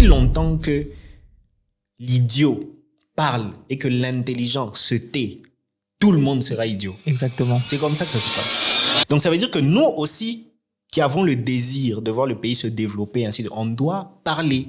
longtemps que l'idiot parle et que l'intelligent se tait, tout le monde sera idiot. Exactement. C'est comme ça que ça se passe. Donc ça veut dire que nous aussi, qui avons le désir de voir le pays se développer, on doit parler,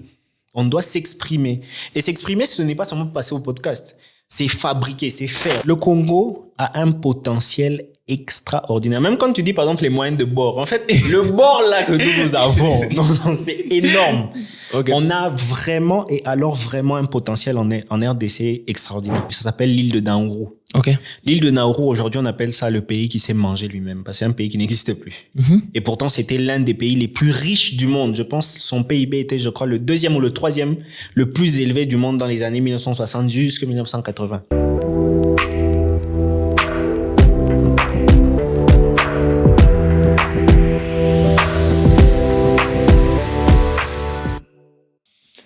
on doit s'exprimer. Et s'exprimer, ce n'est pas seulement passer au podcast, c'est fabriquer, c'est faire. Le Congo a un potentiel extraordinaire. Même quand tu dis, par exemple, les moyens de bord. En fait, le bord là que nous avons, c'est énorme. Okay. On a vraiment, et alors vraiment un potentiel en RDC extraordinaire. Ça s'appelle l'île de Nauru. Okay. L'île de Nauru, aujourd'hui, on appelle ça le pays qui s'est mangé lui-même, parce que c'est un pays qui n'existe plus. Et pourtant, c'était l'un des pays les plus riches du monde. Je pense son PIB était, je crois, le 2e ou le 3e le plus élevé du monde dans les années 1960 jusqu'à 1980.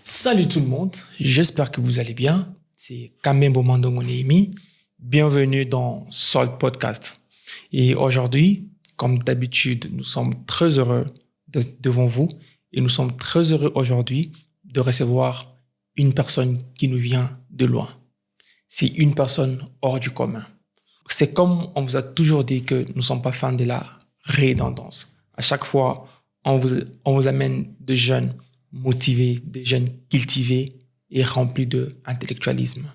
Salut tout le monde, j'espère que vous allez bien. C'est Kamembo Mandongo Némi. Bienvenue dans Salt Podcast. Et aujourd'hui, comme d'habitude, nous sommes très heureux devant vous et nous sommes très heureux aujourd'hui de recevoir une personne qui nous vient de loin. C'est une personne hors du commun. C'est comme on vous a toujours dit que nous ne sommes pas fans de la redondance. À chaque fois, on vous amène de jeunes motivés, des jeunes cultivés et remplis d'intellectualisme.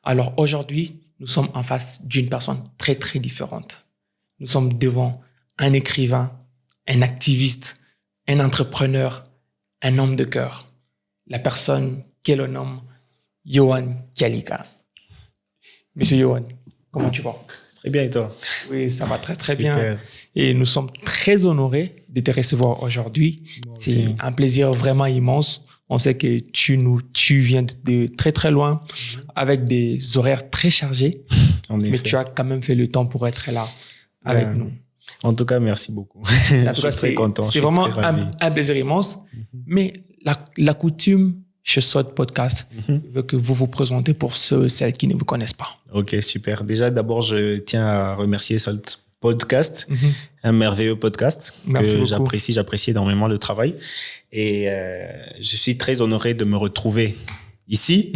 Alors aujourd'hui, nous sommes en face d'une personne très très différente. Nous sommes devant un écrivain, un activiste, un entrepreneur, un homme de cœur. La personne que l'on nomme Yohan Kialika. Monsieur Yohan, comment tu vas? Très bien, et toi? Oui, ça va très très bien. Et nous sommes très honorés de te recevoir aujourd'hui. C'est un plaisir vraiment immense. On sait que tu viens de très très loin avec des horaires très chargés. Mais tu as quand même fait le temps pour être là avec nous. En tout cas, merci beaucoup. En tout cas, c'est vraiment un plaisir immense. Mais la coutume chez Salt Podcast veut que vous vous présentez pour ceux et celles qui ne vous connaissent pas. Ok, super. Déjà, d'abord, je tiens à remercier Salt Podcast, un merveilleux podcast. Merci beaucoup. J'apprécie énormément le travail. Et je suis très honoré de me retrouver ici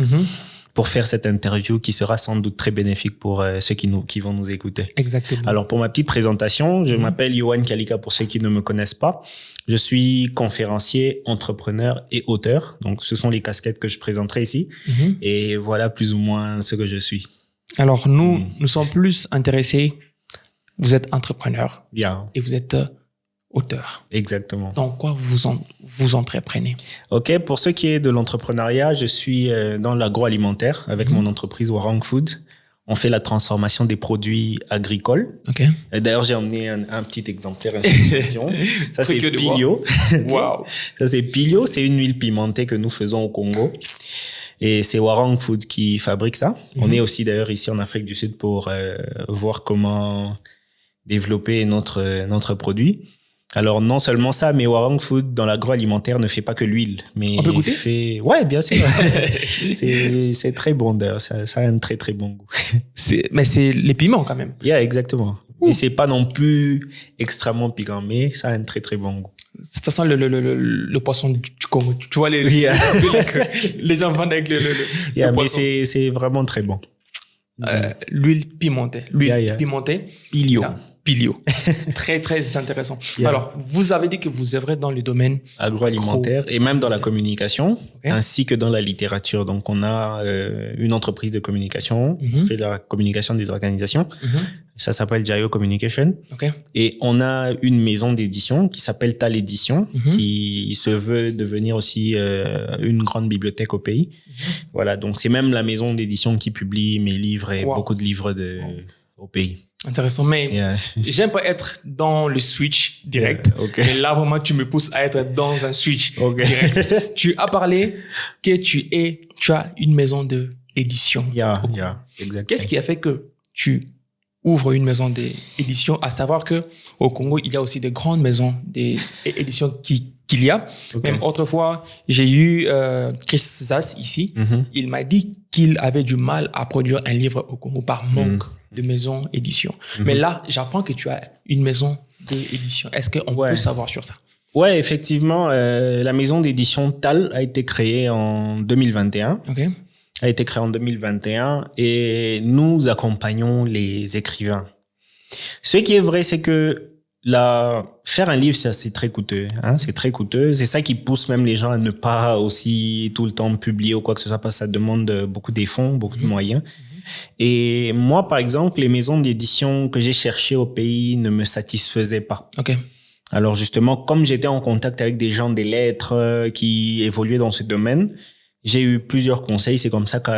pour faire cette interview qui sera sans doute très bénéfique pour ceux qui vont nous écouter. Exactement. Alors, pour ma petite présentation, je m'appelle Yohan Kialika pour ceux qui ne me connaissent pas. Je suis conférencier, entrepreneur et auteur. Donc, ce sont les casquettes que je présenterai ici. Et voilà plus ou moins ce que je suis. Alors, nous sommes plus intéressés. Vous êtes entrepreneur et vous êtes auteur. Exactement. Dans quoi vous entreprenez? Ok, pour ce qui est de l'entrepreneuriat, je suis dans l'agroalimentaire avec mon entreprise Warang Food. On fait la transformation des produits agricoles. Okay. D'ailleurs, j'ai emmené un petit exemplaire. Ça, c'est Pilio. Wow. Ça, c'est Pilio. C'est une huile pimentée que nous faisons au Congo. Et c'est Warang Food qui fabrique ça. On est aussi d'ailleurs ici en Afrique du Sud pour voir comment développer notre produit. Alors, non seulement ça, mais Warang Food, dans l'agroalimentaire, ne fait pas que l'huile. Mais on peut goûter? Ouais, bien sûr. c'est très bon d'ailleurs. Ça a un très, très bon goût. Mais c'est les piments quand même. Yeah, exactement. Et c'est pas non plus extrêmement piquant, mais ça a un très, très bon goût. Ça sent le poisson du Congo. Tu vois, les gens vendent avec le poisson. Mais c'est vraiment très bon. L'huile pimentée. Pimentée. Pilio. Très, très intéressant. Alors, vous avez dit que vous œuvrez dans le domaine agroalimentaire et même dans la communication, ainsi que dans la littérature. Donc, on a une entreprise de communication, on fait de la communication des organisations. Ça s'appelle Jayo Communication. Et on a une maison d'édition qui s'appelle Tal Édition, qui se veut devenir aussi une grande bibliothèque au pays. Voilà, donc c'est même la maison d'édition qui publie mes livres et beaucoup de livres au pays. Intéressant, mais j'aime pas être dans le switch direct. Mais là, vraiment, tu me pousses à être dans un switch direct. Tu as parlé que tu as une maison d'édition. Exactement. Qu'est-ce qui a fait que tu ouvres une maison d'édition? À savoir que au Congo, il y a aussi des grandes maisons d'édition qu'il y a. Même autrefois, j'ai eu Chris Zas ici. Il m'a dit qu'il avait du mal à produire un livre au Congo par manque de maison d'édition. Mais là, j'apprends que tu as une maison d'édition. Est-ce qu'on peut savoir sur ça? Ouais, effectivement, la maison d'édition TAL a été créée en 2021. OK. A été créée en 2021 et nous accompagnons les écrivains. Ce qui est vrai, c'est que faire un livre, c'est très coûteux. Hein, c'est très coûteux. C'est ça qui pousse même les gens à ne pas aussi tout le temps publier ou quoi que ce soit parce que ça demande beaucoup de fonds, beaucoup de moyens. Et moi, par exemple, les maisons d'édition que j'ai cherchées au pays ne me satisfaisaient pas. OK. Alors justement, comme j'étais en contact avec des gens des lettres qui évoluaient dans ce domaine, j'ai eu plusieurs conseils. C'est comme ça que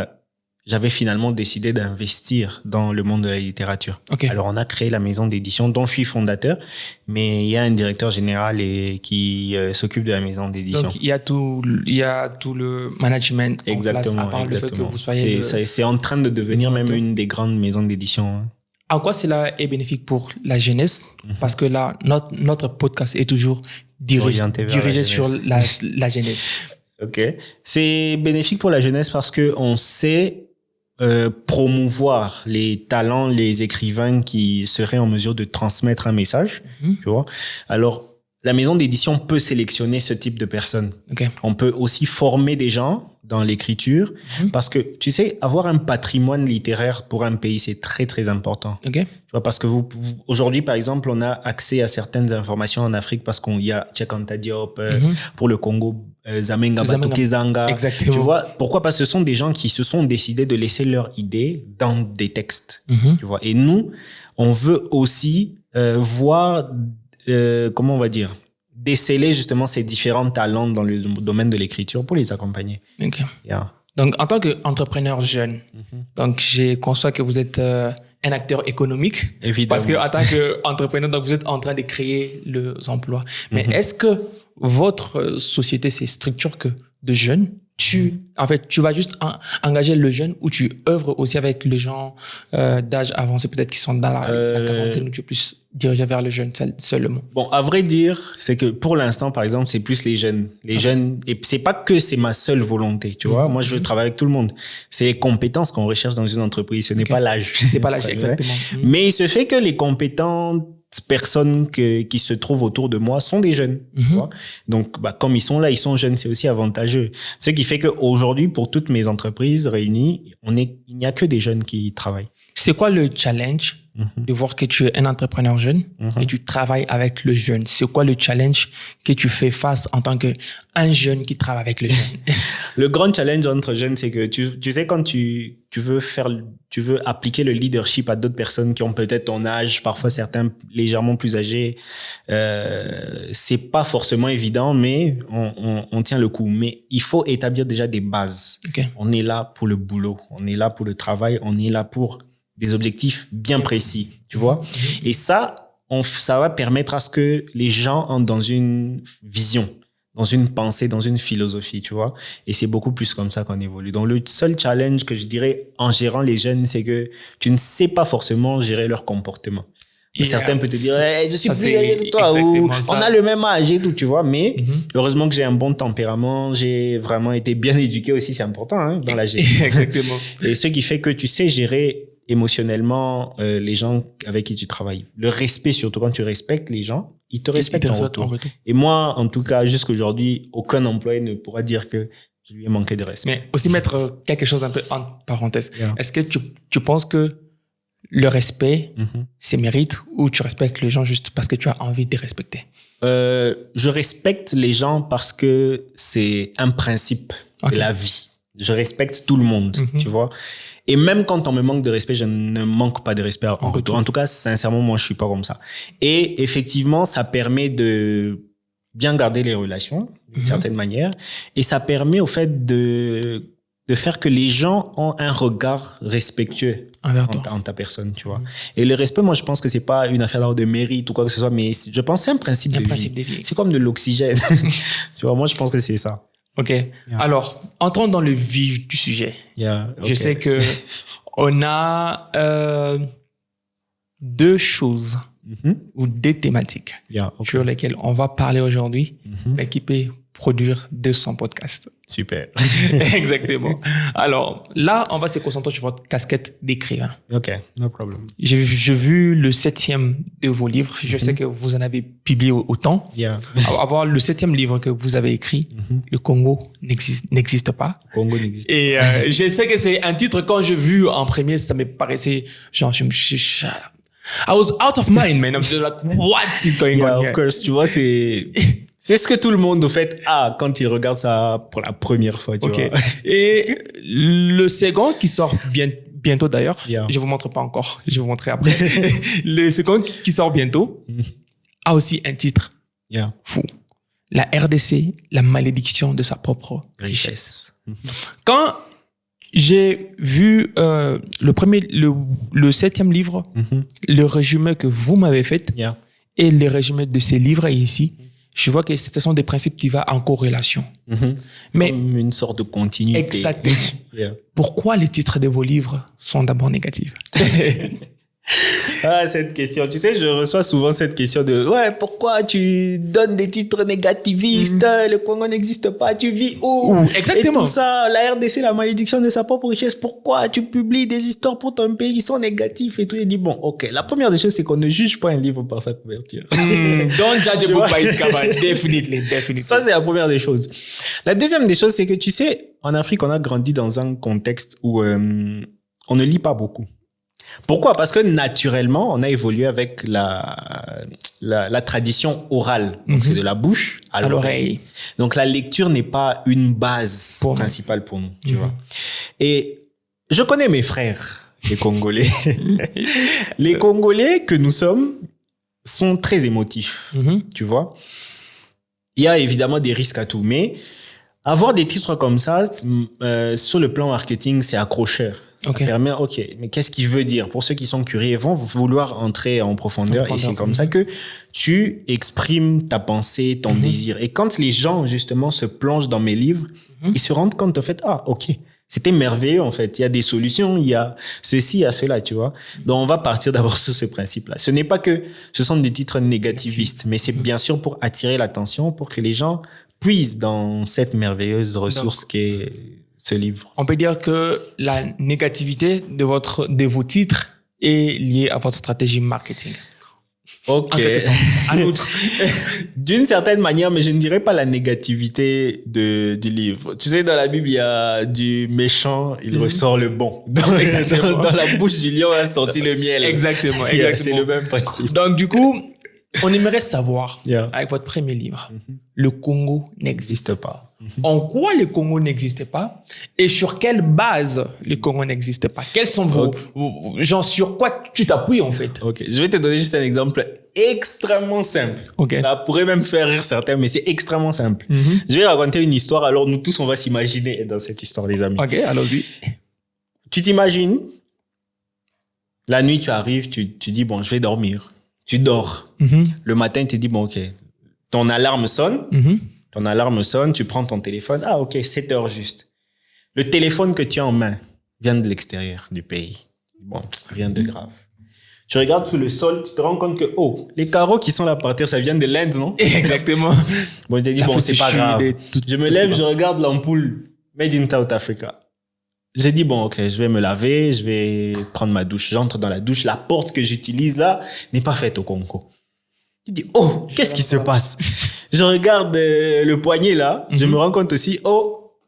j'avais finalement décidé d'investir dans le monde de la littérature. Okay. Alors, on a créé la maison d'édition dont je suis fondateur, mais il y a un directeur général qui s'occupe de la maison d'édition. Donc, il y a tout le management en place, à part le fait que vous soyez... C'est en train de devenir même une des grandes maisons d'édition. Hein. En quoi cela est bénéfique pour la jeunesse? Parce que là, notre podcast est toujours dirigé sur la jeunesse. OK. C'est bénéfique pour la jeunesse parce que on sait promouvoir les talents, les écrivains qui seraient en mesure de transmettre un message, tu vois. Alors, la maison d'édition peut sélectionner ce type de personnes. Okay. On peut aussi former des gens dans l'écriture parce que, tu sais, avoir un patrimoine littéraire pour un pays, c'est très, très important. Okay. Tu vois, parce que aujourd'hui, par exemple, on a accès à certaines informations en Afrique parce qu'on y a Cheikh Anta Diop, pour le Congo, Zamenga Batoke Zanga. Exactement. Tu vois, pourquoi? Parce que ce sont des gens qui se sont décidés de laisser leurs idées dans des textes. Tu vois. Et nous, on veut aussi voir, comment on va dire, déceler justement ces différents talents dans le domaine de l'écriture pour les accompagner. Okay. Yeah. Donc, en tant qu'entrepreneur jeune, donc j'ai conscience que vous êtes un acteur économique. Évidemment. Parce que en tant qu'entrepreneur, donc vous êtes en train de créer les emplois. Mais est-ce que votre société, c'est structure que de jeunes? Tu vas juste engager le jeune ou tu œuvres aussi avec les gens d'âge avancé, peut-être qui sont dans la quarantaine, ou tu es plus dirigé vers le jeune seulement? Bon, à vrai dire, c'est que pour l'instant, par exemple, c'est plus les jeunes. Les jeunes, et c'est pas que c'est ma seule volonté, tu vois. Moi, je veux travailler avec tout le monde. C'est les compétences qu'on recherche dans une entreprise. Ce n'est pas l'âge. C'est pas l'âge, exactement. Mais il se fait que les compétences personnes qui se trouvent autour de moi sont des jeunes. Tu vois? Donc, comme ils sont là, ils sont jeunes, c'est aussi avantageux. Ce qui fait qu'aujourd'hui, pour toutes mes entreprises réunies, il n'y a que des jeunes qui travaillent. C'est quoi le challenge de voir que tu es un entrepreneur jeune et tu travailles avec le jeune? C'est quoi le challenge que tu fais face en tant qu'un jeune qui travaille avec le jeune? Le grand challenge entre jeunes, c'est que tu sais, quand tu veux appliquer le leadership à d'autres personnes qui ont peut-être ton âge, parfois certains légèrement plus âgés, c'est pas forcément évident, mais on tient le coup. Mais il faut établir déjà des bases. Okay. On est là pour le boulot, on est là pour le travail, on est là pour des objectifs bien précis, tu vois. Et ça va permettre à ce que les gens entrent dans une vision, dans une pensée, dans une philosophie, tu vois. Et c'est beaucoup plus comme ça qu'on évolue. Donc, le seul challenge que je dirais en gérant les jeunes, c'est que tu ne sais pas forcément gérer leur comportement. Certains peuvent te dire, je suis plus âgé que toi, ou on a le même âge et tout, tu vois. Mais heureusement que j'ai un bon tempérament, j'ai vraiment été bien éduqué aussi, c'est important, hein, dans la gestion. Exactement. Et ce qui fait que tu sais gérer émotionnellement les gens avec qui tu travailles. Le respect, surtout quand tu respectes les gens, ils te respectent en retour. Et moi, en tout cas, jusqu'aujourd'hui, aucun employé ne pourra dire que je lui ai manqué de respect. Mais aussi mettre quelque chose un peu en parenthèse. Yeah. Est-ce que tu penses que le respect, c'est mérite, ou tu respectes les gens juste parce que tu as envie de les respecter? Je respecte les gens parce que c'est un principe de la vie. Je respecte tout le monde, tu vois. Et même quand on me manque de respect, je ne manque pas de respect en retour. En tout cas, sincèrement, moi, je suis pas comme ça. Et effectivement, ça permet de bien garder les relations, d'une certaine manière. Et ça permet, au fait, de faire que les gens ont un regard respectueux en ta personne, tu vois. Et le respect, moi, je pense que c'est pas une affaire de mérite ou quoi que ce soit, mais je pense que c'est un principe de vie. C'est comme de l'oxygène. Tu vois, moi, je pense que c'est ça. OK. Yeah. Alors, entrons dans le vif du sujet. Yeah, okay. Je sais que on a deux choses ou deux thématiques sur lesquelles on va parler aujourd'hui, mais qui peut produire 200 podcasts. Super. Exactement. Alors, là, on va se concentrer sur votre casquette d'écrivain. OK, no problem. J'ai vu le 7e de vos livres. Je sais que vous en avez publié autant. Yeah. Avoir le 7e livre que vous avez écrit, Le Congo n'existe pas. Congo n'existe Et je sais que c'est un titre, quand j'ai vu en premier, ça me paraissait genre, I was out of mind, man. I'm just like, what is going on here? Of course. Tu vois, c'est ce que tout le monde, au fait, a quand il regarde ça pour la première fois, tu vois. Et le second qui sort bientôt d'ailleurs, Yeah. je vous montre pas encore, je vais vous montrer après. Le second qui sort bientôt a aussi un titre Yeah. fou. La RDC, la malédiction de sa propre richesse. Quand j'ai vu le 7e livre, le résumé que vous m'avez fait, Yeah. et le résumé de ces livres ici, je vois que ce sont des principes qui vont en corrélation. Mais Comme une sorte de continuité. exactement. Yeah. Pourquoi les titres de vos livres sont d'abord négatifs? Ah, cette question. Tu sais, je reçois souvent cette question de ouais, pourquoi tu donnes des titres négativistes, le Congo n'existe pas, tu vis où? Exactement. Et tout ça, la RDC, la malédiction de sa propre richesse, pourquoi tu publies des histoires pour ton pays qui sont négatifs et tout? Il dit bon, ok, la première des choses, c'est qu'on ne juge pas un livre par sa couverture. Don't judge a book by its cover. Definitely. Ça, c'est la première des choses. La deuxième des choses, c'est que tu sais, en Afrique, on a grandi dans un contexte où on ne lit pas beaucoup. Pourquoi? Parce que naturellement, on a évolué avec la tradition orale. Donc, c'est de la bouche à l'oreille. Donc, la lecture n'est pas une base principale pour nous, tu vois. Et je connais mes frères, les Congolais. Les Congolais que nous sommes sont très émotifs, tu vois. Il y a évidemment des risques à tout, mais avoir des titres comme ça, sur le plan marketing, c'est accrocheur. Ça permet, mais qu'est-ce qu'il veut dire? Pour ceux qui sont curieux, ils vont vouloir entrer en profondeur et c'est comme ça que tu exprimes ta pensée, ton désir. Et quand les gens, justement, se plongent dans mes livres, ils se rendent compte, en fait, c'était merveilleux, en fait. Il y a des solutions, il y a ceci, il y a cela, tu vois. Donc, on va partir d'abord sur ce principe-là. Ce n'est pas que ce sont des titres négativistes, mais c'est bien sûr pour attirer l'attention, pour que les gens puissent dans cette merveilleuse ressource qu'est ce livre. On peut dire que la négativité de vos titres est liée à votre stratégie marketing. Ok. En quelque sorte. Un autre. D'une certaine manière, mais je ne dirais pas la négativité du livre. Tu sais, dans la Bible, il y a du méchant, il ressort le bon. Dans la bouche du lion a sorti le miel. Exactement. C'est le même principe. Donc, du coup, on aimerait savoir, avec votre premier livre, le Congo n'existe pas. En quoi le Congo n'existe pas et sur quelle base le Congo n'existe pas? Quels sont genre sur quoi tu t'appuies en fait? Ok, je vais te donner juste un exemple extrêmement simple. Ça pourrait même faire rire certains, mais c'est extrêmement simple. Je vais raconter une histoire, alors nous tous on va s'imaginer dans cette histoire, les amis. Ok, allons-y. Tu t'imagines, la nuit tu arrives, tu dis bon, je vais dormir. Tu dors. Le matin, tu te dis bon, ok, ton alarme sonne. Ton alarme sonne, tu prends ton téléphone. Ah, ok, 7 heures juste. Le téléphone que tu as en main vient de l'extérieur du pays. Bon, rien de grave. Tu regardes sous le sol, tu te rends compte que, les carreaux qui sont là par terre, ça vient de l'Inde, non? Exactement. Bon, je te dis, bon, c'est pas grave. Je me lève, je regarde l'ampoule Made in South Africa. J'ai dit, bon, ok, je vais me laver, je vais prendre ma douche. J'entre dans la douche. La porte que j'utilise là n'est pas faite au Congo. Je dis, qu'est-ce qui se passe? Je regarde le poignet là, je me rends compte aussi,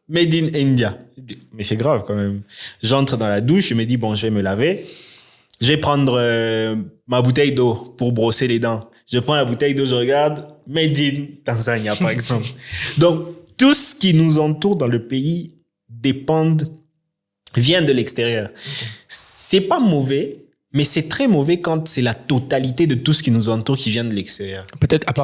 made in India. Je dis, mais c'est grave quand même. J'entre dans la douche, je me dis, bon, je vais me laver. Je vais prendre ma bouteille d'eau pour brosser les dents. Je prends la bouteille d'eau, je regarde, made in Tanzania par exemple. Donc, tout ce qui nous entoure dans le pays vient de l'extérieur. C'est pas mauvais, mais c'est très mauvais quand c'est la totalité de tout ce qui nous entoure qui vient de l'extérieur. Peut-être à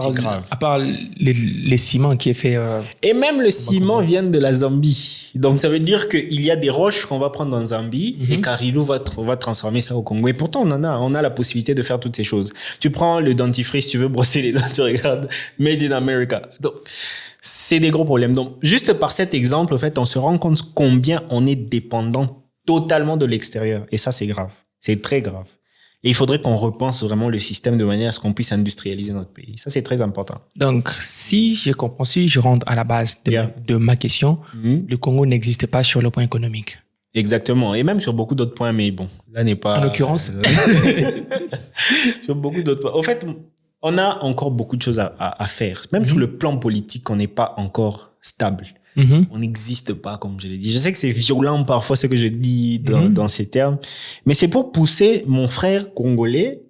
part les ciments qui est fait... Et même le ciment vient de la Zambie. Donc, ça veut dire qu'il y a des roches qu'on va prendre en Zambie et Karilou va transformer ça au Congo. Et pourtant, on a la possibilité de faire toutes ces choses. Tu prends le dentifrice, tu veux brosser les dents, tu regardes Made in America. Donc, c'est des gros problèmes. Donc, juste par cet exemple, en fait, on se rend compte combien on est dépendant totalement de l'extérieur. Et ça, c'est grave. C'est très grave. Et il faudrait qu'on repense vraiment le système de manière à ce qu'on puisse industrialiser notre pays. Ça, c'est très important. Donc, si je comprends, si je rentre à la base de ma question, le Congo n'existe pas sur le plan économique. Exactement. Et même sur beaucoup d'autres points, mais bon, là n'est pas... En l'occurrence. Sur beaucoup d'autres points. Au fait, on a encore beaucoup de choses à faire. Même sur le plan politique, on n'est pas encore stable. On n'existe pas, comme je l'ai dit. Je sais que c'est violent parfois ce que je dis dans ces termes, mais c'est pour pousser mon frère congolais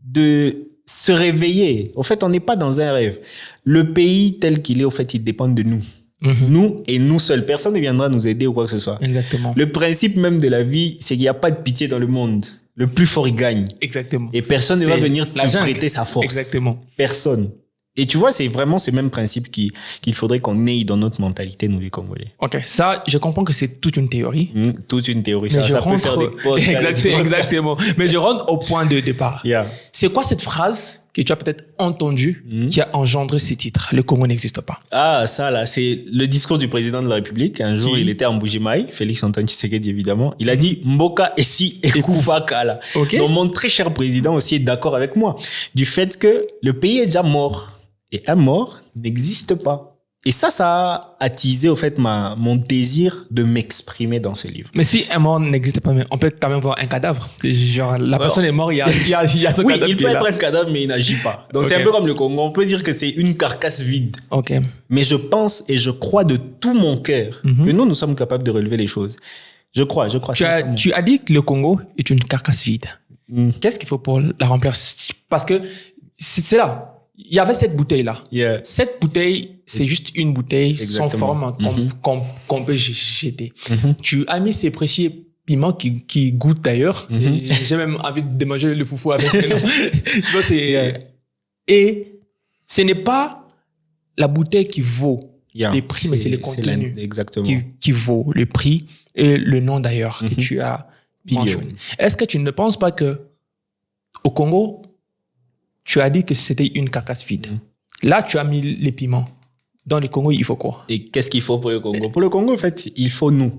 de se réveiller. Au fait, on n'est pas dans un rêve. Le pays tel qu'il est, au fait, il dépend de nous. Nous et nous seuls. Personne ne viendra nous aider ou quoi que ce soit. Exactement. Le principe même de la vie, c'est qu'il n'y a pas de pitié dans le monde. Le plus fort, il gagne. Exactement. Et personne ne va venir te prêter sa force. Exactement. Personne. Et tu vois, c'est vraiment ce même principe qu'il faudrait qu'on ait dans notre mentalité, nous les Congolais. Ok, ça, je comprends que c'est toute une théorie. Toute une théorie. Mais ça peut faire des podcasts. Exactement. Mais je rentre au point de départ. Yeah. C'est quoi cette phrase que tu as peut-être entendue qui a engendré ce titre? Le Congo n'existe pas. Ah, ça là, c'est le discours du président de la République. Un jour, il était en Mbuji-Mayi, Félix Antoine Tshisekedi évidemment. Il a dit Mboka esi ekufa kala. Okay. Donc mon très cher président aussi est d'accord avec moi du fait que le pays est déjà mort. Et un mort n'existe pas. Et ça a attisé au fait mon désir de m'exprimer dans ce livre. Mais si un mort n'existe pas, on peut quand même voir un cadavre. Genre, la personne est morte, il y a ce cadavre. Oui, il peut être un cadavre, mais il n'agit pas. Donc c'est un peu comme le Congo. On peut dire que c'est une carcasse vide. Okay. Mais je pense et je crois de tout mon cœur que nous sommes capables de relever les choses. Je crois. Tu as dit que le Congo est une carcasse vide. Qu'est-ce qu'il faut pour la remplir? Parce que c'est là. Il y avait cette bouteille-là. Yeah. Cette bouteille, c'est juste une bouteille Exactement. sans forme qu'on peut jeter. Tu as mis ces précieux piments qui goûtent d'ailleurs. J'ai même envie de manger le foufou avec. Et ce n'est pas la bouteille qui vaut les prix, mais c'est le contenu qui vaut le prix et le nom d'ailleurs que tu as mentionné. Est-ce que tu ne penses pas que au Congo, tu as dit que c'était une carcasse vide. Là, tu as mis les piments. Dans le Congo, il faut quoi? Et qu'est-ce qu'il faut pour le Congo? Pour le Congo, en fait, il faut nous.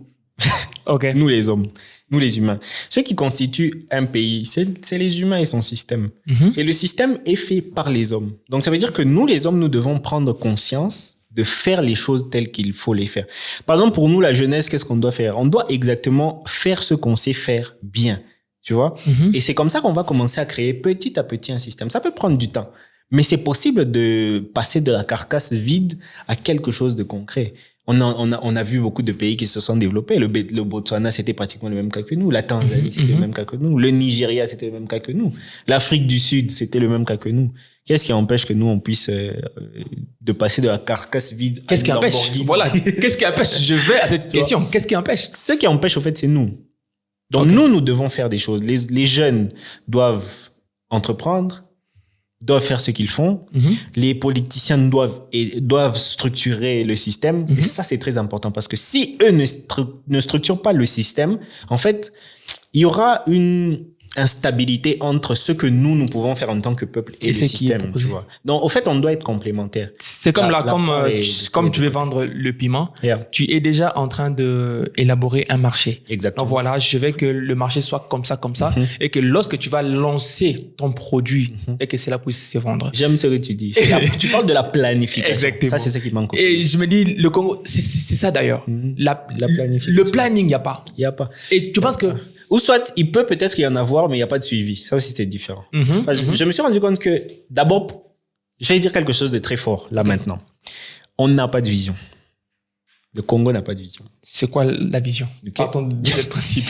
Okay. Nous les hommes, nous les humains. Ce qui constitue un pays, c'est les humains et son système. Et le système est fait par les hommes. Donc ça veut dire que nous, les hommes, nous devons prendre conscience de faire les choses telles qu'il faut les faire. Par exemple, pour nous, la jeunesse, qu'est-ce qu'on doit faire? On doit exactement faire ce qu'on sait faire bien. Tu vois? Et c'est comme ça qu'on va commencer à créer petit à petit un système. Ça peut prendre du temps, mais c'est possible de passer de la carcasse vide à quelque chose de concret. On a vu beaucoup de pays qui se sont développés. Le Botswana, c'était pratiquement le même cas que nous. La Tanzanie, c'était le même cas que nous. Le Nigeria, c'était le même cas que nous. L'Afrique du Sud, c'était le même cas que nous. Qu'est-ce qui empêche que nous, on puisse de passer de la carcasse vide à Qu'est-ce qui empêche? Voilà. Qu'est-ce qui empêche? Je vais à cette question. Qu'est-ce qui empêche? Ce qui empêche, au fait, c'est nous. Donc, nous devons faire des choses. Les jeunes doivent entreprendre, doivent faire ce qu'ils font. Les politiciens doivent structurer le système. Et ça, c'est très important parce que si eux ne structurent pas le système, en fait, il y aura une instabilité entre ce que nous pouvons faire en tant que peuple et le système, tu vois. Donc, au fait, on doit être complémentaires. C'est comme comme tu veux vendre le piment, tu es déjà en train de élaborer un marché. Exactement. Donc voilà, je veux que le marché soit comme ça, et que lorsque tu vas lancer ton produit et que cela puisse se vendre. J'aime ce que tu dis. Tu parles de la planification. Exactement. Ça, c'est ça qui manque. Et je me dis, le Congo, c'est ça d'ailleurs. La planification. Le planning, il n'y a pas. Il n'y a pas. Et tu penses que ou soit, il peut peut-être y en avoir, mais il n'y a pas de suivi. Ça aussi, c'est différent. Parce que je me suis rendu compte que, d'abord, je vais dire quelque chose de très fort, là, maintenant. On n'a pas de vision. Le Congo n'a pas de vision. C'est quoi la vision? Partons de ce principe.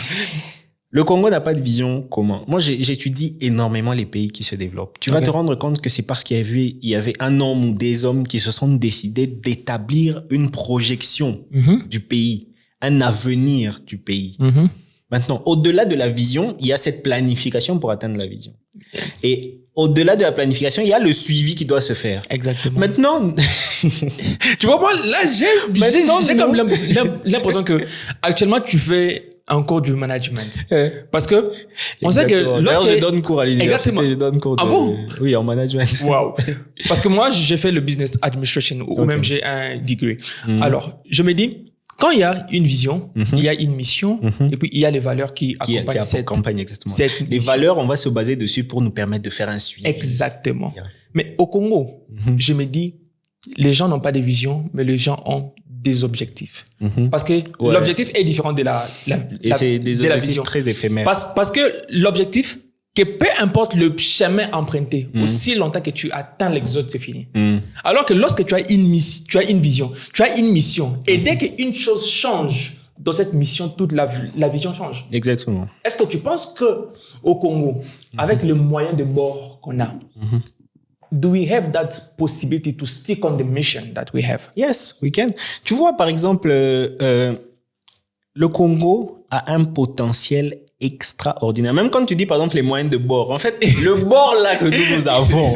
Le Congo n'a pas de vision comment? Moi, j'étudie énormément les pays qui se développent. Tu vas te rendre compte que c'est parce qu'il y avait un homme ou des hommes qui se sont décidés d'établir une projection du pays, un avenir du pays. Maintenant, au-delà de la vision, il y a cette planification pour atteindre la vision. Et au-delà de la planification, il y a le suivi qui doit se faire. Exactement. Maintenant, tu vois, moi, là, j'ai comme l'impression que actuellement, tu fais un cours du management. Parce que, on sait que d'ailleurs, je donne cours à l'université. Exactement. Je donne cours Ah bon? Oui, en management. Wow. Parce que moi, j'ai fait le business administration ou même j'ai un degree. Alors, je me dis, quand il y a une vision, il y a une mission, et puis il y a les valeurs qui accompagnent exactement. cette les mission. valeurs, on va se baser dessus pour nous permettre de faire un suivi. Exactement. Mais au Congo, je me dis, les gens n'ont pas de vision, mais les gens ont des objectifs. Parce que l'objectif est différent de et c'est des objectifs vision. Très éphémères. Parce que l'objectif, que peu importe le chemin emprunté, aussi longtemps que tu atteins l'exode, c'est fini. Alors que lorsque tu as une vision, tu as une mission, et dès qu'une chose change dans cette mission, toute la vision change. Exactement. Est-ce que tu penses que au Congo, avec les moyens de bord qu'on a, do we have that possibility to stick on the mission that we have? Yes, we can. Tu vois, par exemple, le Congo a un potentiel extraordinaire. Même quand tu dis, par exemple, les moyens de bord. En fait, le bord là que nous avons,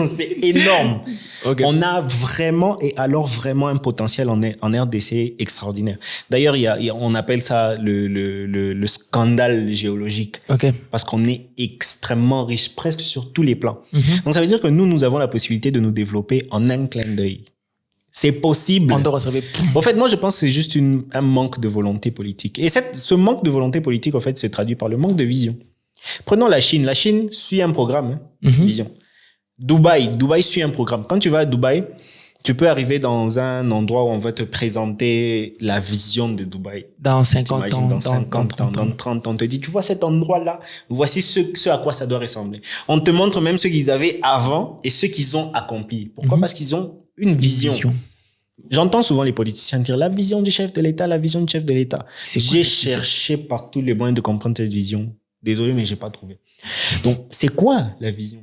c'est énorme. Okay. On a vraiment, et alors vraiment un potentiel en RDC extraordinaire. D'ailleurs, on appelle ça le scandale géologique. Okay. Parce qu'on est extrêmement riche, presque sur tous les plans. Donc, ça veut dire que nous avons la possibilité de nous développer en un clin d'œil. C'est possible. On doit recevoir. En fait, moi, je pense que c'est juste un manque de volonté politique. Et ce manque de volonté politique, en fait, se traduit par le manque de vision. Prenons la Chine. La Chine suit un programme, vision. Dubaï suit un programme. Quand tu vas à Dubaï, tu peux arriver dans un endroit où on va te présenter la vision de Dubaï. Dans 50 ans. Dans 50 ans, dans 30 ans. On te dit, tu vois cet endroit-là, voici ce à quoi ça doit ressembler. On te montre même ce qu'ils avaient avant et ce qu'ils ont accompli. Pourquoi? Parce qu'ils ont une vision. J'entends souvent les politiciens dire la vision du chef de l'État, la vision du chef de l'État. J'ai cherché par tous les moyens de comprendre cette vision. Désolé, mais j'ai pas trouvé. Donc, c'est quoi la vision?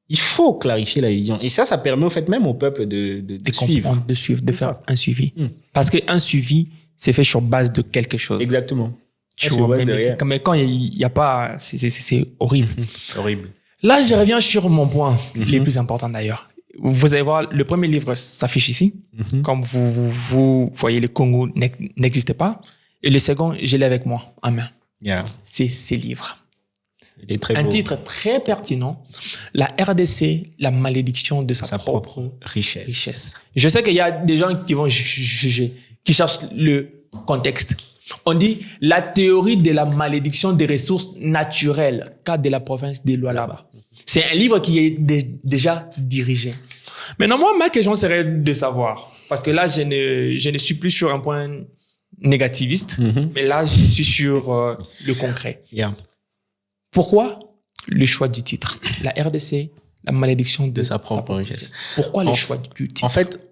Il faut clarifier la vision. Et ça permet au fait même au peuple de suivre. De suivre, de faire un suivi. Parce qu'un suivi, c'est fait sur base de quelque chose. Exactement. Tu vois, mais quand il y a pas, c'est horrible. Horrible. Là, je reviens sur mon point, le plus important d'ailleurs. Vous allez voir, le premier livre s'affiche ici. Comme vous voyez, le Congo n'existe pas. Et le second, je l'ai avec moi, en main. C'est ces livres. Il est très beau. Un titre très pertinent. La RDC, la malédiction de sa propre richesse. Je sais qu'il y a des gens qui vont juger, qui cherchent le contexte. On dit la théorie de la malédiction des ressources naturelles, cas de la province des Lualaba. C'est un livre qui est déjà dirigé. Maintenant, moi, ma question serait de savoir, parce que là, je ne suis plus sur un point négativiste, mais là, je suis sur le concret. Pourquoi le choix du titre? La RDC, la malédiction de sa propre richesse. Pourquoi le choix du titre? En fait,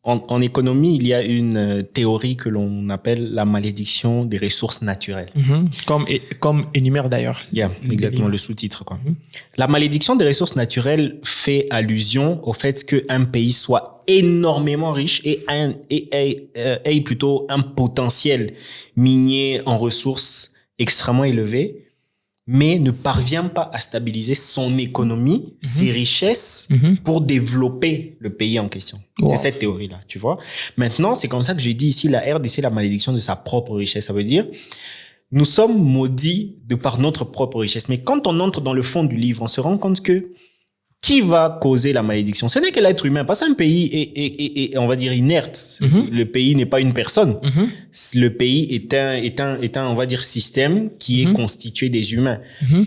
en économie, il y a une théorie que l'on appelle la malédiction des ressources naturelles. Comme énumère d'ailleurs. Exactement, le sous-titre, quoi. La malédiction des ressources naturelles fait allusion au fait qu'un pays soit énormément riche et ait plutôt un potentiel minier en ressources extrêmement élevé, mais ne parvient pas à stabiliser son économie, ses richesses, pour développer le pays en question. C'est cette théorie-là, tu vois. Maintenant, c'est comme ça que j'ai dit ici, la RDC, la malédiction de sa propre richesse. Ça veut dire, nous sommes maudits de par notre propre richesse. Mais quand on entre dans le fond du livre, on se rend compte que qui va causer la malédiction? Ce n'est que l'être humain. Parce qu'un pays est, on va dire, inerte. Le pays n'est pas une personne. Le pays est un, on va dire, système qui est constitué des humains.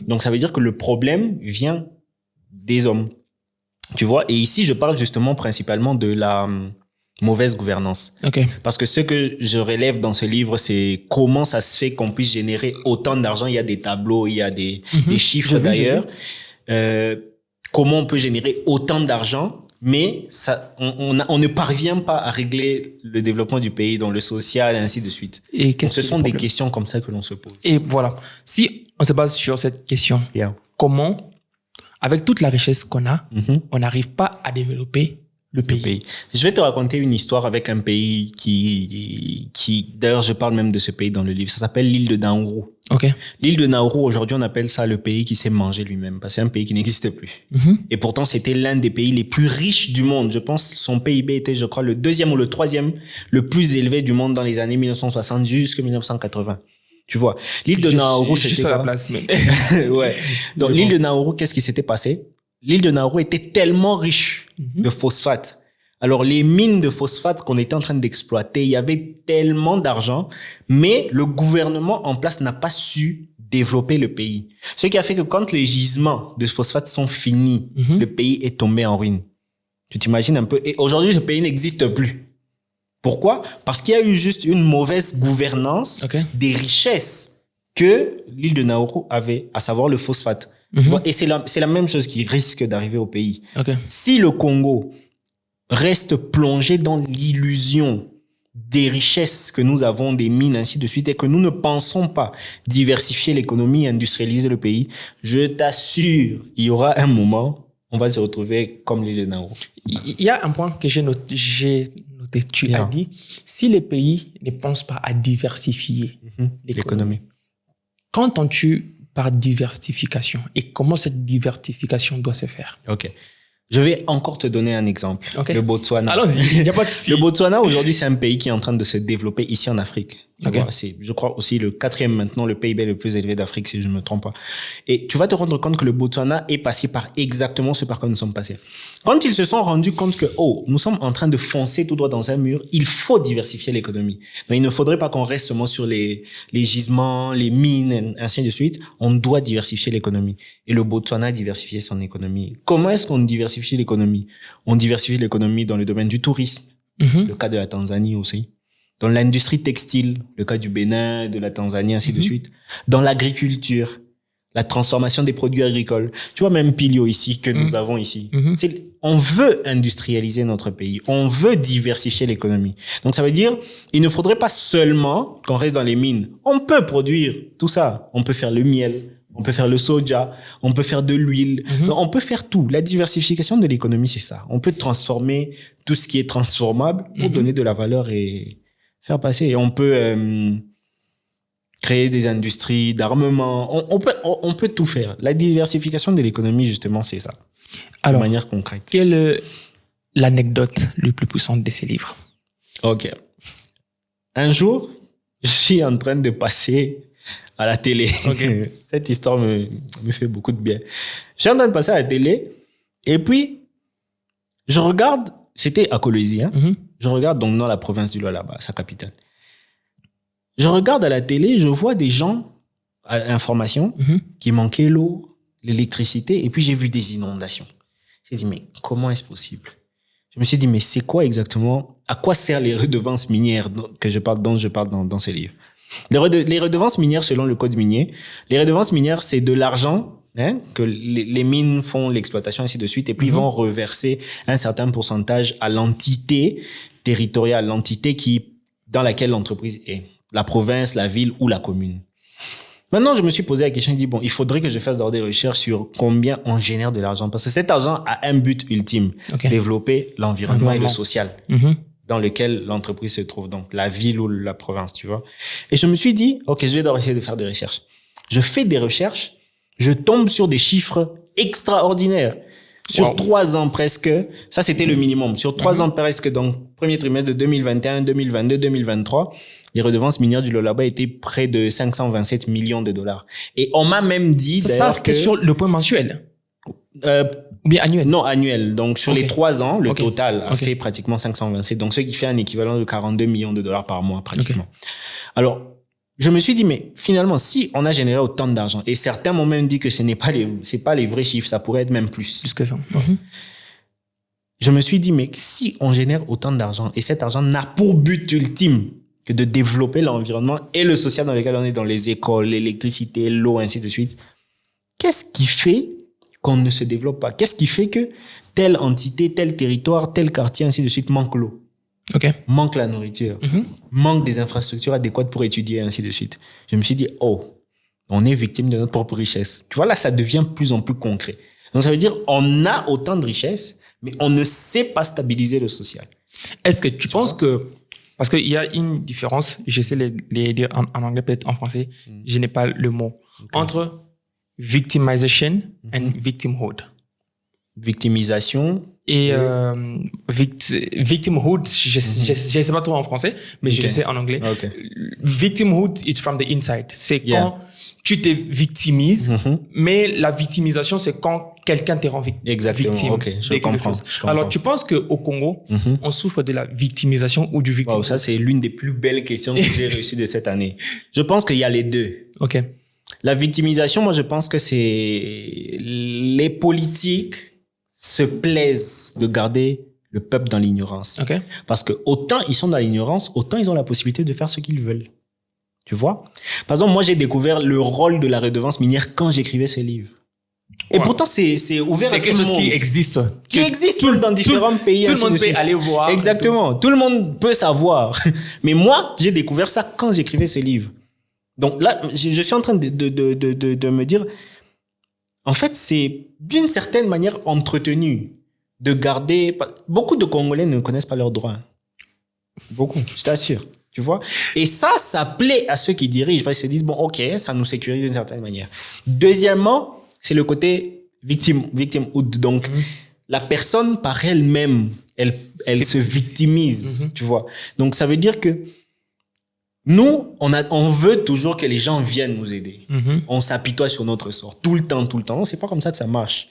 Donc, ça veut dire que le problème vient des hommes. Tu vois? Et ici, je parle justement principalement de la mauvaise gouvernance. Parce que ce que je relève dans ce livre, c'est comment ça se fait qu'on puisse générer autant d'argent. Il y a des tableaux, il y a des chiffres d'ailleurs. Comment on peut générer autant d'argent, mais on ne parvient pas à régler le développement du pays dans le social et ainsi de suite. Donc, ce sont des questions comme ça que l'on se pose. Et voilà. Si on se base sur cette question, comment, avec toute la richesse qu'on a, on n'arrive pas à développer le pays. Je vais te raconter une histoire avec un pays qui d'ailleurs, je parle même de ce pays dans le livre. Ça s'appelle l'île de Nauru. L'île de Nauru, aujourd'hui, on appelle ça le pays qui s'est mangé lui-même, parce que c'est un pays qui n'existe plus. Et pourtant, c'était l'un des pays les plus riches du monde. Je pense que son PIB était, je crois, le 2e ou le 3e le plus élevé du monde dans les années 1960 jusqu'à 1980. Tu vois, l'île de Nauru, c'était sur la place, mais Donc, l'île de Nauru, qu'est-ce qui s'était passé? L'île de Nauru était tellement riche de phosphate Alors, les mines de phosphate qu'on était en train d'exploiter, il y avait tellement d'argent, mais le gouvernement en place n'a pas su développer le pays. Ce qui a fait que quand les gisements de phosphate sont finis, le pays est tombé en ruine. Tu t'imagines un peu? Et aujourd'hui, ce pays n'existe plus. Pourquoi? Parce qu'il y a eu juste une mauvaise gouvernance des richesses que l'île de Nauru avait, à savoir le phosphate. Tu vois? Et c'est la même chose qui risque d'arriver au pays. Si le Congo reste plongé dans l'illusion des richesses que nous avons, des mines, ainsi de suite, et que nous ne pensons pas diversifier l'économie, industrialiser le pays, je t'assure, il y aura un moment, on va se retrouver comme l'île de Nauru. Il y a un point que j'ai noté, tu l'as dit, si les pays ne pensent pas à diversifier l'économie, qu'entends-tu par diversification et comment cette diversification doit se faire? Ok. Je vais encore te donner un exemple. Le Botswana. Allons-y, il n'y a pas de souci. Le Botswana, aujourd'hui, c'est un pays qui est en train de se développer ici en Afrique. C'est, je crois, aussi le 4e maintenant, le PIB le plus élevé d'Afrique, si je ne me trompe pas. Et tu vas te rendre compte que le Botswana est passé par exactement ce par quoi nous sommes passés. Quand ils se sont rendus compte que, nous sommes en train de foncer tout droit dans un mur, il faut diversifier l'économie. Donc, il ne faudrait pas qu'on reste seulement sur les gisements, les mines, ainsi de suite. On doit diversifier l'économie. Et le Botswana a diversifié son économie. Comment est-ce qu'on diversifie l'économie? On diversifie l'économie dans le domaine du tourisme. Le cas de la Tanzanie aussi. Dans l'industrie textile, le cas du Bénin, de la Tanzanie, ainsi de suite. Dans l'agriculture, la transformation des produits agricoles. Tu vois, même Pilio ici, que nous avons ici. On veut industrialiser notre pays. On veut diversifier l'économie. Donc, ça veut dire, il ne faudrait pas seulement qu'on reste dans les mines. On peut produire tout ça. On peut faire le miel. On peut faire le soja. On peut faire de l'huile. On peut faire tout. La diversification de l'économie, c'est ça. On peut transformer tout ce qui est transformable pour donner de la valeur et faire passer. Et on peut créer des industries d'armement. On peut tout faire. La diversification de l'économie, justement, c'est ça. Alors, de manière concrète. Quelle est l'anecdote la plus puissante de ces livres? Ok. Un jour, je suis en train de passer à la télé. Cette histoire me fait beaucoup de bien. Je suis en train de passer à la télé et puis je regarde, c'était à Kolwezi, je regarde donc dans la province du Lualaba, sa capitale. Je regarde à la télé, je vois des gens à l'information qui manquaient l'eau, l'électricité, et puis j'ai vu des inondations. J'ai dit, mais comment est-ce possible? Je me suis dit, mais c'est quoi exactement? À quoi servent les redevances minières dont je parle dans ce livre? Les redevances minières, selon le code minier, les redevances minières, c'est de l'argent que les mines font l'exploitation, ainsi de suite, et puis ils vont reverser un certain pourcentage à l'entité territoriale, l'entité dans laquelle l'entreprise est, la province, la ville ou la commune. Maintenant, je me suis posé la question, je dis, il faudrait que je fasse d'abord des recherches sur combien on génère de l'argent, parce que cet argent a un but ultime, développer l'environnement et le social. Dans lequel l'entreprise se trouve, donc la ville ou la province, tu vois. Et je me suis dit, je vais d'abord essayer de faire des recherches. Je fais des recherches, je tombe sur des chiffres extraordinaires. Sur 3 ans presque, ça c'était le minimum. Sur 3 ans presque, donc premier trimestre de 2021, 2022, 2023, les redevances minières du Lualaba étaient près de 527 millions de dollars. Et on m'a même dit d'ailleurs que... Ça, c'était sur le point mensuel bien annuel? Non, annuel. Donc, sur les 3 ans, le total a fait pratiquement 527. Donc, ce qui fait un équivalent de 42 millions de dollars par mois, pratiquement. Alors, je me suis dit, mais finalement, si on a généré autant d'argent, et certains m'ont même dit que c'est pas les vrais chiffres, ça pourrait être même plus. Plus que ça. Je me suis dit, mais si on génère autant d'argent, et cet argent n'a pour but ultime que de développer l'environnement et le social dans lequel on est, dans les écoles, l'électricité, l'eau, ainsi de suite, qu'est-ce qui fait qu'on ne se développe pas? Qu'est-ce qui fait que telle entité, tel territoire, tel quartier, ainsi de suite, manque l'eau, manque la nourriture, manque des infrastructures adéquates pour étudier, ainsi de suite? Je me suis dit, on est victime de notre propre richesse. Tu vois, là, ça devient plus en plus concret. Donc, ça veut dire on a autant de richesses, mais on ne sait pas stabiliser le social. Est-ce que tu penses que... Parce qu'il y a une différence, j'essaie de les dire en anglais, peut-être en français, je n'ai pas le mot, entre victimization et victimhood. Victimisation et victimhood, je ne sais pas trop en français, mais je le sais en anglais. Victimhood is from the inside. C'est quand tu te victimises, mais la victimisation, c'est quand quelqu'un te rend victime. Exactement, ok, je comprends. Alors, tu penses qu'au Congo, on souffre de la victimisation ou du victimisme? Ça, c'est l'une des plus belles questions que j'ai reçues de cette année. Je pense qu'il y a les deux. Ok. La victimisation, moi, je pense que c'est les politiques se plaisent de garder le peuple dans l'ignorance. Ok. Parce que autant ils sont dans l'ignorance, autant ils ont la possibilité de faire ce qu'ils veulent. Tu vois? Par exemple, moi, j'ai découvert le rôle de la redevance minière quand j'écrivais ce livre. Et pourtant, c'est ouvert à tout le monde. C'est quelque chose qui existe. Qui existe dans différents pays. Tout le monde peut aller voir. Exactement. Tout le monde peut savoir. Mais moi, j'ai découvert ça quand j'écrivais ce livre. Donc là, je suis en train de me dire, en fait, c'est d'une certaine manière entretenu de garder... Beaucoup de Congolais ne connaissent pas leurs droits. Beaucoup, je t'assure. Tu vois? Et ça plaît à ceux qui dirigent. Parce qu'ils se disent, bon, ok, ça nous sécurise d'une certaine manière. Deuxièmement, c'est le côté victimhood. Donc, la personne par elle-même, elle se victimise. Tu vois? Donc, ça veut dire que nous, on veut toujours que les gens viennent nous aider. On s'apitoie sur notre sort. Tout le temps. Non, c'est pas comme ça que ça marche.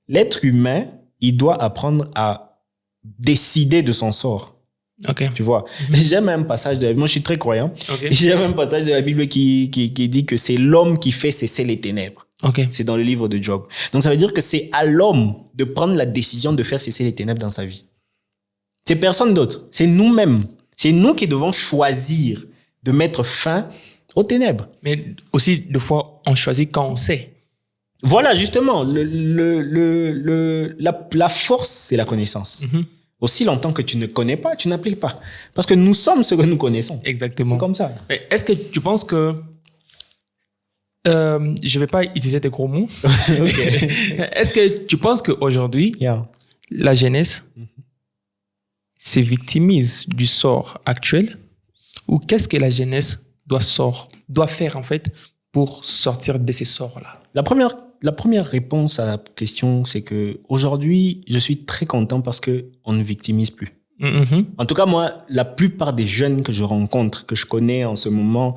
L'être humain, il doit apprendre à décider de son sort. Okay. Tu vois, j'aime un passage de la Bible. Moi, je suis très croyant. Okay. J'aime un passage de la Bible qui dit que c'est l'homme qui fait cesser les ténèbres. Okay. C'est dans le livre de Job. Donc, ça veut dire que c'est à l'homme de prendre la décision de faire cesser les ténèbres dans sa vie. C'est personne d'autre. C'est nous-mêmes. C'est nous qui devons choisir de mettre fin aux ténèbres. Mais aussi, des fois, on choisit quand on sait. Voilà, justement. La force, c'est la connaissance. Aussi longtemps que tu ne connais pas, tu n'appliques pas. Parce que nous sommes ce que nous connaissons. Exactement. C'est comme ça. Mais est-ce que tu penses que... je ne vais pas utiliser des gros mots. Est-ce que tu penses qu'aujourd'hui, la jeunesse se victimise du sort actuel? Ou qu'est-ce que la jeunesse doit faire en fait pour sortir de ces sorts-là? La première réponse à la question, c'est que aujourd'hui, je suis très content parce que on ne victimise plus. En tout cas, moi, la plupart des jeunes que je rencontre, que je connais en ce moment,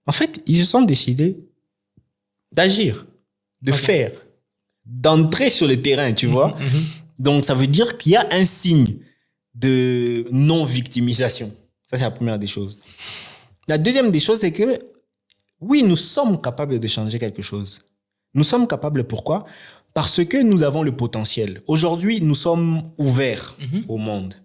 en fait, ils se sont décidés d'agir, de faire, d'entrer sur le terrain, tu vois. Donc, ça veut dire qu'il y a un signe de non-victimisation. Ça, c'est la première des choses. La deuxième des choses, c'est que oui, nous sommes capables de changer quelque chose. Nous sommes capables, pourquoi? Parce que nous avons le potentiel. Aujourd'hui, nous sommes ouverts au monde.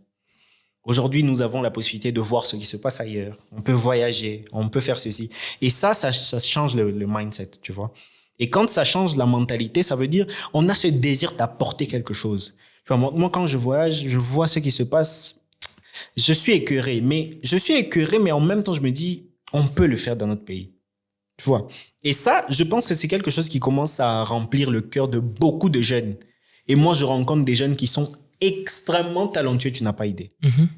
Aujourd'hui, nous avons la possibilité de voir ce qui se passe ailleurs. On peut voyager, on peut faire ceci. Et ça change le mindset, tu vois. Et quand ça change la mentalité, ça veut dire on a ce désir d'apporter quelque chose. Tu vois, moi, quand je voyage, je vois ce qui se passe. Je suis écœuré, mais en même temps, je me dis, on peut le faire dans notre pays. Tu vois. Et ça, je pense que c'est quelque chose qui commence à remplir le cœur de beaucoup de jeunes. Et moi, je rencontre des jeunes qui sont extrêmement talentueux, tu n'as pas idée.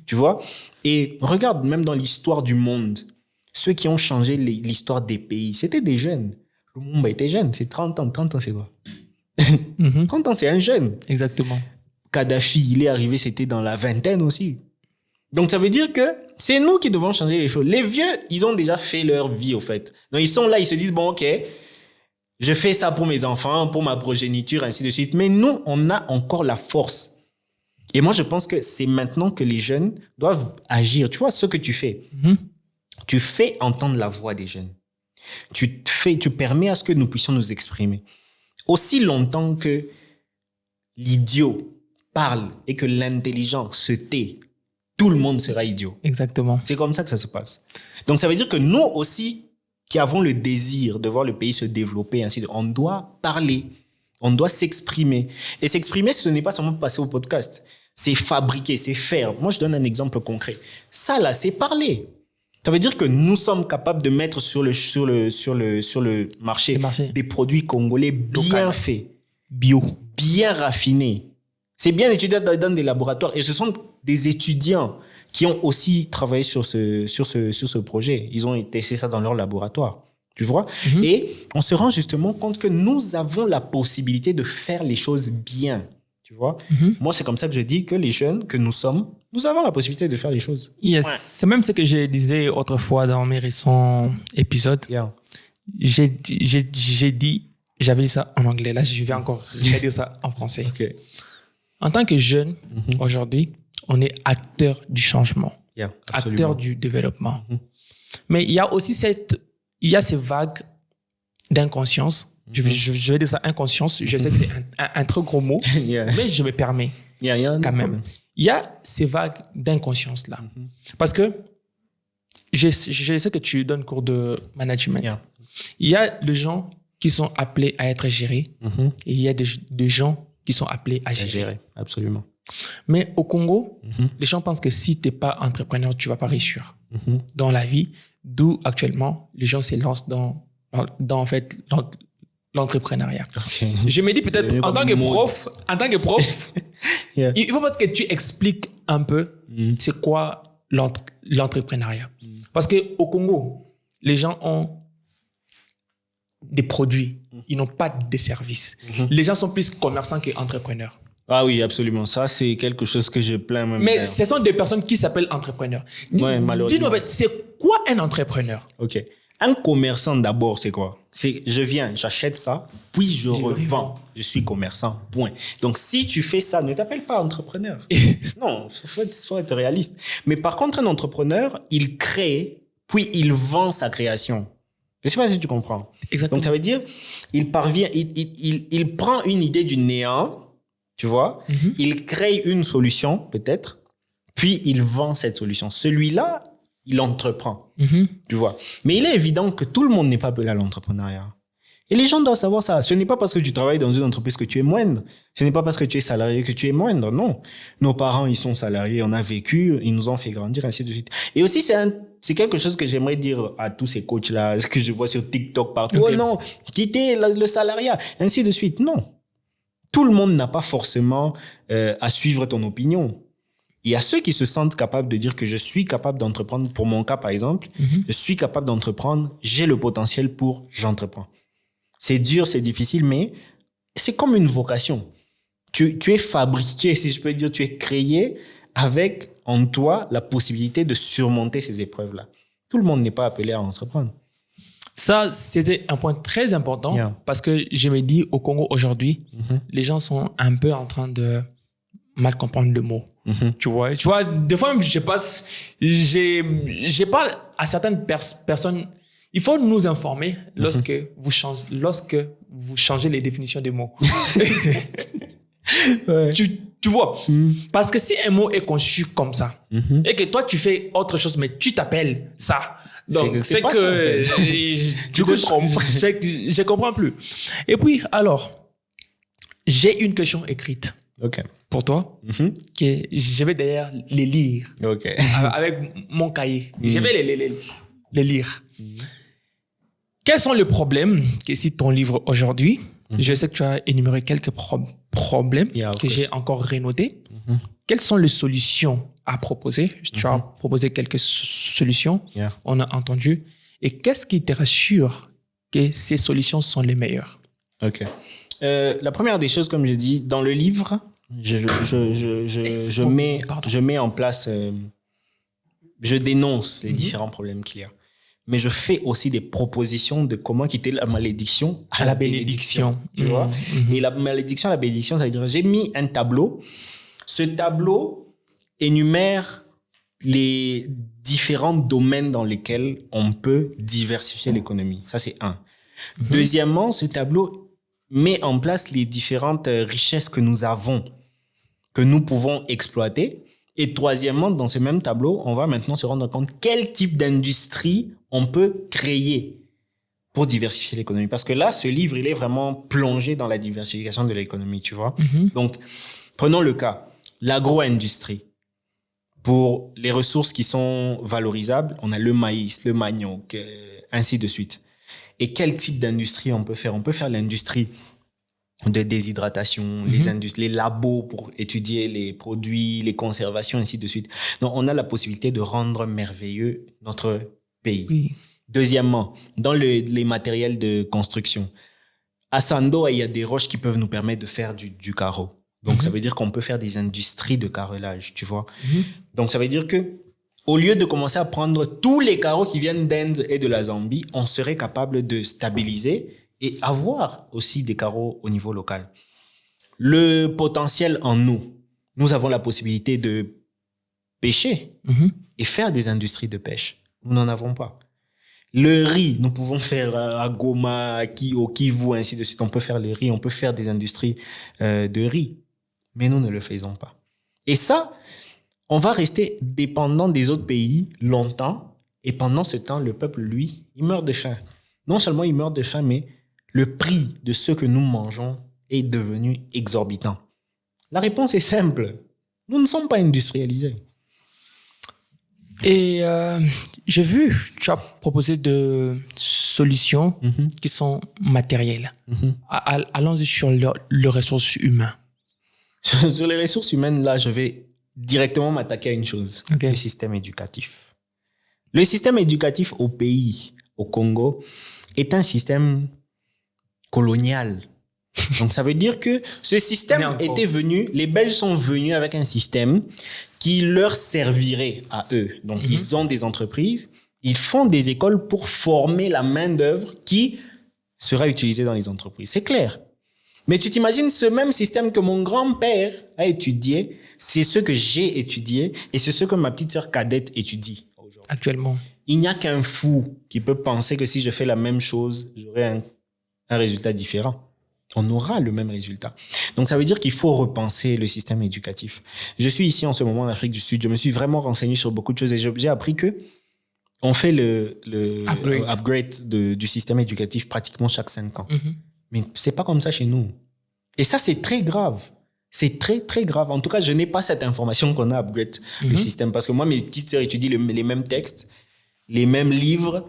Tu vois. Et regarde, même dans l'histoire du monde, ceux qui ont changé l'histoire des pays, c'était des jeunes. Lumumba était jeune, c'est 30 ans. 30 ans, c'est quoi? 30 ans, c'est un jeune. Exactement. Kadhafi, il est arrivé, c'était dans la vingtaine aussi. Donc, ça veut dire que c'est nous qui devons changer les choses. Les vieux, ils ont déjà fait leur vie, au fait. Donc, ils sont là, ils se disent, bon, ok, je fais ça pour mes enfants, pour ma progéniture, ainsi de suite. Mais nous, on a encore la force. Et moi, je pense que c'est maintenant que les jeunes doivent agir. Tu vois, ce que tu fais. Tu fais entendre la voix des jeunes. Tu permets à ce que nous puissions nous exprimer. Aussi longtemps que l'idiot parle et que l'intelligent se tait, tout le monde sera idiot. Exactement. C'est comme ça que ça se passe. Donc, ça veut dire que nous aussi, qui avons le désir de voir le pays se développer, on doit parler, on doit s'exprimer. Et s'exprimer, ce n'est pas seulement passer au podcast. C'est fabriquer, c'est faire. Moi, je donne un exemple concret. Ça, là, c'est parler. Ça veut dire que nous sommes capables de mettre sur le marché des produits congolais bien faits, bio, bien raffinés. C'est bien étudié dans des laboratoires. Et ce sont des étudiants qui ont aussi travaillé sur ce projet. Ils ont testé ça dans leur laboratoire. Tu vois? Et on se rend justement compte que nous avons la possibilité de faire les choses bien. Tu vois? Moi, c'est comme ça que je dis que les jeunes que nous sommes, nous avons la possibilité de faire les choses. Yes. Ouais. C'est même ce que je disais autrefois dans mes récents épisodes. j'avais dit ça en anglais. Là, je vais encore redire ça en français. Ok. En tant que jeune, aujourd'hui, on est acteur du changement, Yeah, acteur du développement. Mais il y a aussi ces vagues d'inconscience. Je vais dire ça inconscience. Je sais que c'est un très gros mot, Yeah. mais je me permets quand même. Il y a ces vagues d'inconscience-là. Parce que je sais que tu donnes cours de management. Yeah. Il y a des gens qui sont appelés à être gérés et il y a des gens qui sont appelés à gérer. Absolument. Mais au Congo, les gens pensent que si tu n'es pas entrepreneur, tu ne vas pas réussir dans la vie. D'où actuellement, les gens se lancent dans en fait, l'entrepreneuriat. Okay. Je me dis peut-être en tant que prof, Yeah. il faut peut-être que tu expliques un peu c'est quoi l'entrepreneuriat. Parce qu'au Congo, les gens ont des produits, ils n'ont pas de services. Les gens sont plus commerçants qu'entrepreneurs. Ah oui, absolument. Ça, c'est quelque chose que je plains même. Mais ce sont des personnes qui s'appellent entrepreneurs. Ouais, malheureusement. Dis-nous, c'est quoi un entrepreneur? Ok. Un commerçant, d'abord, c'est quoi? C'est je viens, j'achète ça, puis je revends. Je suis commerçant, point. Donc, si tu fais ça, ne t'appelle pas entrepreneur. Non, faut être réaliste. Mais par contre, un entrepreneur, il crée, puis il vend sa création. Je ne sais pas si tu comprends. Exactement. Donc, ça veut dire, il parvient, il prend une idée du néant, tu vois, il crée une solution, peut-être, puis il vend cette solution. Celui-là, il entreprend, tu vois. Mais il est évident que tout le monde n'est pas appelé à l'entrepreneuriat. Et les gens doivent savoir ça. Ce n'est pas parce que tu travailles dans une entreprise que tu es moindre. Ce n'est pas parce que tu es salarié que tu es moindre. Non. Nos parents, ils sont salariés, on a vécu, ils nous ont fait grandir, ainsi de suite. Et aussi, c'est quelque chose que j'aimerais dire à tous ces coachs-là, ce que je vois sur TikTok partout. Okay. Oh non, quittez le salariat, ainsi de suite. Non. Tout le monde n'a pas forcément à suivre ton opinion. Il y a ceux qui se sentent capables de dire que je suis capable d'entreprendre. Pour mon cas, par exemple, je suis capable d'entreprendre. J'ai le potentiel pour j'entreprends. C'est dur, c'est difficile, mais c'est comme une vocation. Tu es fabriqué, si je peux dire, tu es créé avec en toi la possibilité de surmonter ces épreuves-là. Tout le monde n'est pas appelé à entreprendre. Ça, c'était un point très important parce que je me dis au Congo aujourd'hui, les gens sont un peu en train de mal comprendre le mot. Tu vois, des fois, je parle à certaines personnes. Il faut nous informer lorsque vous changez les définitions des mots. Ouais. Tu vois, parce que si un mot est conçu comme ça et que toi tu fais autre chose mais tu t'appelles ça, donc c'est que ça, en fait. Je comprends plus. Et puis alors, j'ai une question écrite pour toi que je vais d'ailleurs les lire avec mon cahier. Je vais les lire. Quels sont les problèmes que cite ton livre aujourd'hui? Je sais que tu as énuméré quelques problèmes que j'ai encore rénotés. Quelles sont les solutions à proposer? Tu as proposé quelques solutions, on a entendu. Et qu'est-ce qui te rassure que ces solutions sont les meilleures? La première des choses, comme je dis, dans le livre, je mets en place, je dénonce les différents problèmes qu'il y a. Mais je fais aussi des propositions de comment quitter la malédiction à la bénédiction. Tu vois? Et la malédiction à la bénédiction, ça veut dire, j'ai mis un tableau. Ce tableau énumère les différents domaines dans lesquels on peut diversifier l'économie. Ça, c'est un. Deuxièmement, ce tableau met en place les différentes richesses que nous avons, que nous pouvons exploiter. Et troisièmement, dans ce même tableau, on va maintenant se rendre compte quel type d'industrie on peut créer pour diversifier l'économie. Parce que là, ce livre, il est vraiment plongé dans la diversification de l'économie, tu vois. Donc, prenons le cas, l'agro-industrie. Pour les ressources qui sont valorisables, on a le maïs, le manioc, ainsi de suite. Et quel type d'industrie on peut faire? On peut faire l'industrie de déshydratation, les labos pour étudier les produits, les conservations, ainsi de suite. Donc, on a la possibilité de rendre merveilleux notre pays. Deuxièmement, dans les matériels de construction, à Sandoa, il y a des roches qui peuvent nous permettre de faire du carreau. Donc, ça veut dire qu'on peut faire des industries de carrelage, tu vois. Donc, ça veut dire que au lieu de commencer à prendre tous les carreaux qui viennent d'Inde et de la Zambie, on serait capable de stabiliser et avoir aussi des carreaux au niveau local. Le potentiel en nous, nous avons la possibilité de pêcher et faire des industries de pêche. Nous n'en avons pas. Le riz, nous pouvons faire à Goma, au Kivu, ainsi de suite. On peut faire le riz, on peut faire des industries de riz. Mais nous ne le faisons pas. Et ça, on va rester dépendant des autres pays longtemps. Et pendant ce temps, le peuple, lui, il meurt de faim. Non seulement il meurt de faim, mais le prix de ce que nous mangeons est devenu exorbitant. La réponse est simple. Nous ne sommes pas industrialisés. Et j'ai vu, tu as proposé de solutions qui sont matérielles. Allons-y sur les ressources humaines. Sur les ressources humaines, là, je vais directement m'attaquer à une chose. Le système éducatif. Le système éducatif au pays, au Congo, est un système colonial. Donc, ça veut dire que ce système était venu, les Belges sont venus avec un système qui leur servirait à eux. Donc, ils ont des entreprises, ils font des écoles pour former la main-d'œuvre qui sera utilisée dans les entreprises. C'est clair. Mais tu t'imagines ce même système que mon grand-père a étudié, c'est ce que j'ai étudié et c'est ce que ma petite sœur cadette étudie aujourd'hui. Actuellement. Il n'y a qu'un fou qui peut penser que si je fais la même chose, j'aurai un résultat différent. On aura le même résultat. Donc, ça veut dire qu'il faut repenser le système éducatif. Je suis ici en ce moment en Afrique du Sud. Je me suis vraiment renseigné sur beaucoup de choses et j'ai appris que on fait le upgrade du système éducatif pratiquement chaque 5 ans. Mais c'est pas comme ça chez nous. Et ça, c'est très grave. C'est très, très grave. En tout cas, je n'ai pas cette information qu'on a upgrade le système parce que moi, mes petites sœurs étudient les mêmes textes, les mêmes livres.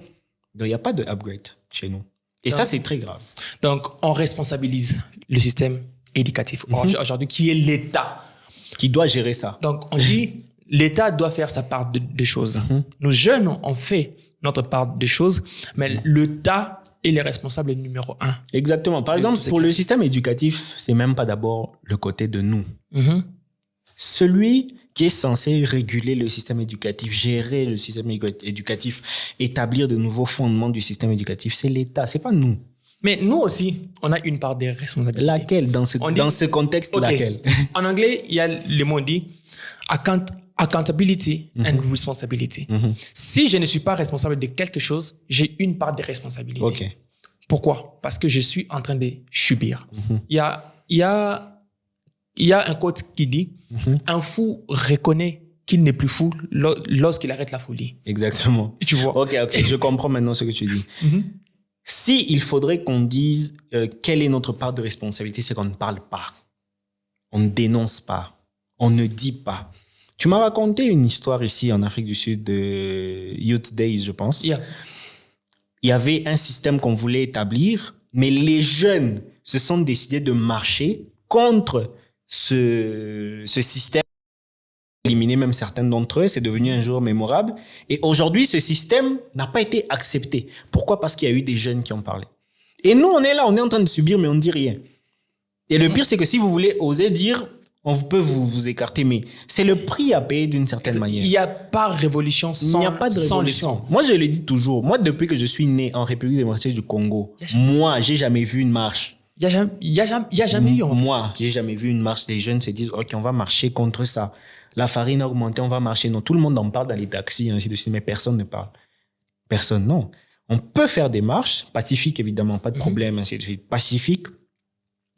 Donc, il n'y a pas de upgrade chez nous. Et ça, c'est très grave. Donc, on responsabilise le système éducatif aujourd'hui, qui est l'État. Qui doit gérer ça. Donc, on dit, l'État doit faire sa part de choses. Nous, jeunes, on fait notre part de choses, mais l'État est le responsable numéro 1. Exactement. Par exemple, pour le système éducatif, c'est même pas d'abord le côté de nous. Celui qui est censé réguler le système éducatif, gérer le système éducatif, établir de nouveaux fondements du système éducatif, c'est l'État, c'est pas nous. Mais nous aussi, on a une part des responsabilités. Laquelle dans ce contexte, laquelle? En anglais, il y a le mot dit accountability and responsibility. Si je ne suis pas responsable de quelque chose, j'ai une part des responsabilités. Pourquoi? Parce que je suis en train de subir. Il y a un quote qui dit un fou reconnaît qu'il n'est plus fou lorsqu'il arrête la folie. Exactement. Tu vois? Ok, je comprends maintenant ce que tu dis. Si il faudrait qu'on dise quelle est notre part de responsabilité, c'est qu'on ne parle pas, on ne dénonce pas, on ne dit pas. Tu m'as raconté une histoire ici en Afrique du Sud de Youth Days, je pense. Il y avait un système qu'on voulait établir, mais les jeunes se sont décidés de marcher contre ce système, éliminer même certains d'entre eux. C'est devenu un jour mémorable. Et aujourd'hui, ce système n'a pas été accepté. Pourquoi? Parce qu'il y a eu des jeunes qui ont parlé. Et nous, on est là, on est en train de subir, mais on ne dit rien. Et le pire, c'est que si vous voulez oser dire, on peut vous écarter, mais c'est le prix à payer d'une certaine manière. Il n'y a pas de révolution sans, il n'y a pas de révolution. Moi, je le dis toujours. Moi, depuis que je suis né en République démocratique du Congo, moi, j'ai jamais vu une marche. Il n'y a jamais eu. Moi, j'ai jamais vu une marche. Les jeunes se disent, OK, on va marcher contre ça. La farine a augmenté, on va marcher. Non, tout le monde en parle dans les taxis, ainsi de suite, mais personne ne parle. Personne, non. On peut faire des marches pacifiques, évidemment, pas de problème, ainsi de suite, pacifiques,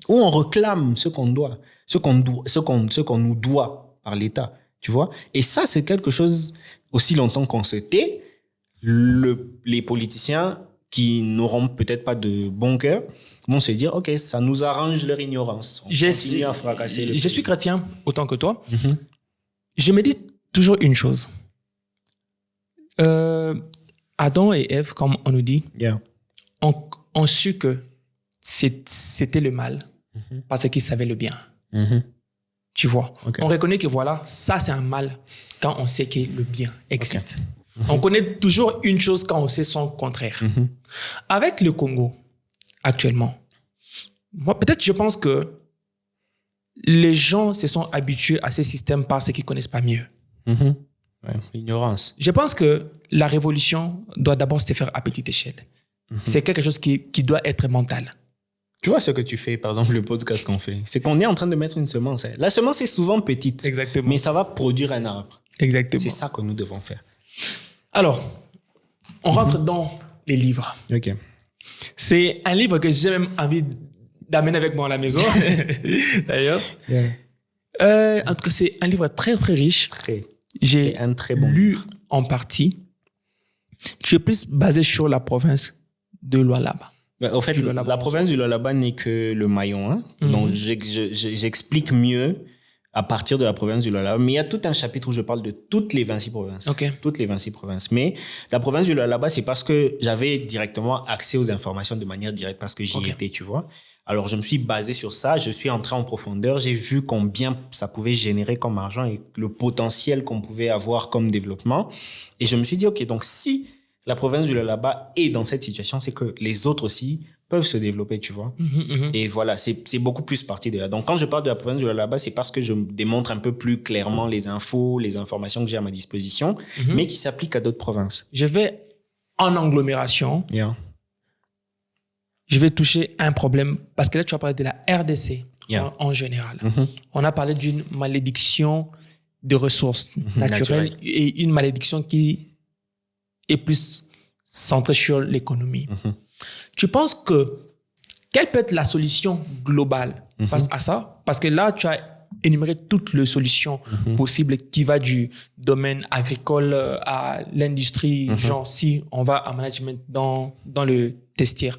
où on réclame ce qu'on doit, ce qu'on nous doit par l'État, tu vois. Et ça, c'est quelque chose, aussi longtemps qu'on se tait, les politiciens qui n'auront peut-être pas de bon cœur vont se dire, OK, ça nous arrange leur ignorance. On continue à fracasser le pays. Je suis chrétien autant que toi. Je me dis toujours une chose. Adam et Ève, comme on nous dit, ont su que c'était le mal parce qu'ils savaient le bien. Tu vois, on reconnaît que voilà, ça c'est un mal quand on sait que le bien existe. On connaît toujours une chose quand on sait son contraire. Avec le Congo, actuellement, moi peut-être je pense que les gens se sont habitués à ces systèmes parce qu'ils ne connaissent pas mieux. Ouais, l'ignorance. Je pense que la révolution doit d'abord se faire à petite échelle. C'est quelque chose qui doit être mental. Tu vois ce que tu fais, par exemple, le podcast qu'on fait. C'est qu'on est en train de mettre une semence. La semence est souvent petite. Exactement. Mais ça va produire un arbre. Exactement. C'est ça que nous devons faire. Alors, on rentre dans les livres. OK. C'est un livre que j'ai même envie d'amener avec moi à la maison, d'ailleurs. Yeah. En tout cas, c'est un livre très, très riche. J'ai C'est un très bon lu livre. en partie. Tu es plus basé sur la province de Lualaba. Au fait, la province du Lualaba n'est que le maillon. Hein? Donc, j'explique mieux à partir de la province du Lualaba. Mais il y a tout un chapitre où je parle de toutes les 26 provinces. Okay. Toutes les 26 provinces. Mais la province du Lualaba, c'est parce que j'avais directement accès aux informations de manière directe parce que j'y étais, tu vois. Alors, je me suis basé sur ça. Je suis entré en profondeur. J'ai vu combien ça pouvait générer comme argent et le potentiel qu'on pouvait avoir comme développement. Et je me suis dit, OK, donc si la province du Lualaba est dans cette situation, c'est que les autres aussi peuvent se développer, tu vois. Et voilà, c'est beaucoup plus parti de là. Donc, quand je parle de la province du Lualaba, c'est parce que je démontre un peu plus clairement les infos, les informations que j'ai à ma disposition, mais qui s'appliquent à d'autres provinces. Je vais en agglomération. Yeah. Je vais toucher un problème parce que là, tu as parlé de la RDC en général. On a parlé d'une malédiction de ressources naturelles et une malédiction qui est plus centrée sur l'économie. Tu penses que quelle peut être la solution globale face à ça? Parce que là, tu as énuméré toutes les solutions possibles qui va du domaine agricole à l'industrie, genre si on va en management dans le testière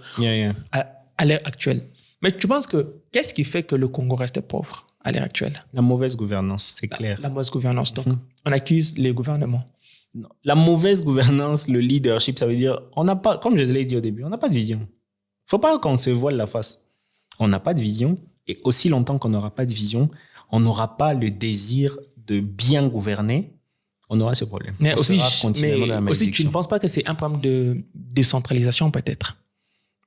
à l'ère actuelle. Mais tu penses que qu'est-ce qui fait que le Congo reste pauvre à l'ère actuelle? La mauvaise gouvernance, c'est clair. La mauvaise gouvernance. Donc, on accuse les gouvernements. Non. La mauvaise gouvernance, le leadership, ça veut dire, on n'a pas, comme je l'ai dit au début, on n'a pas de vision. Faut pas qu'on se voile la face. On n'a pas de vision. Et aussi longtemps qu'on n'aura pas de vision, on n'aura pas le désir de bien gouverner, on aura ce problème. Mais aussi, tu ne penses pas que c'est un problème de décentralisation peut-être?